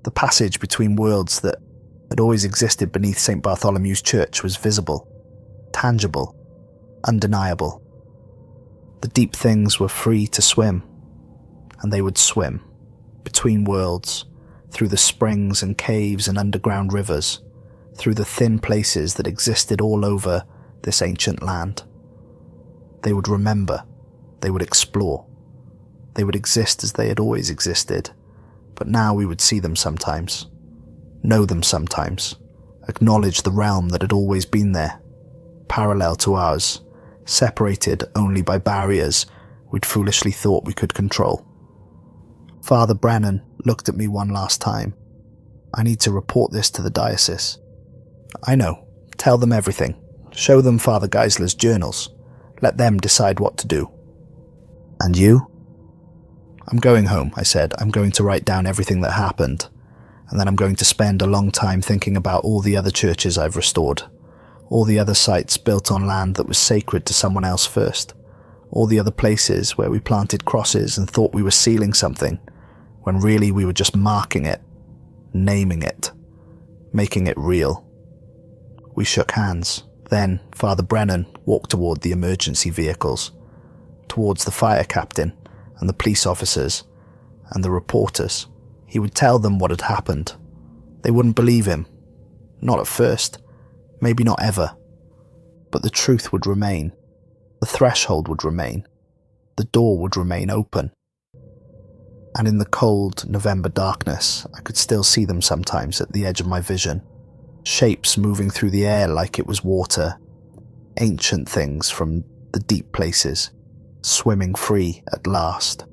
The passage between worlds that had always existed beneath St. Bartholomew's Church was visible, tangible, undeniable. The deep things were free to swim, and they would swim, between worlds, through the springs and caves and underground rivers, through the thin places that existed all over this ancient land. They would remember, They would explore. They would exist as they had always existed, but now we would see them sometimes, know them sometimes, acknowledge the realm that had always been there, parallel to ours, separated only by barriers we'd foolishly thought we could control. Father Brennan looked at me one last time. I need to report this to the diocese. I know. Tell them everything. Show them Father Geisler's journals. Let them decide what to do. And you? I'm going home, I said. I'm going to write down everything that happened, and then I'm going to spend a long time thinking about all the other churches I've restored, all the other sites built on land that was sacred to someone else first, all the other places where we planted crosses and thought we were sealing something, when really we were just marking it, naming it, making it real. We shook hands. Then Father Brennan walked toward the emergency vehicles, towards the fire captain and the police officers and the reporters. He would tell them what had happened. They wouldn't believe him. Not at first. Maybe not ever. But the truth would remain. The threshold would remain. The door would remain open. And in the cold November darkness, I could still see them sometimes at the edge of my vision. Shapes moving through the air like it was water. Ancient things from the deep places, swimming free at last.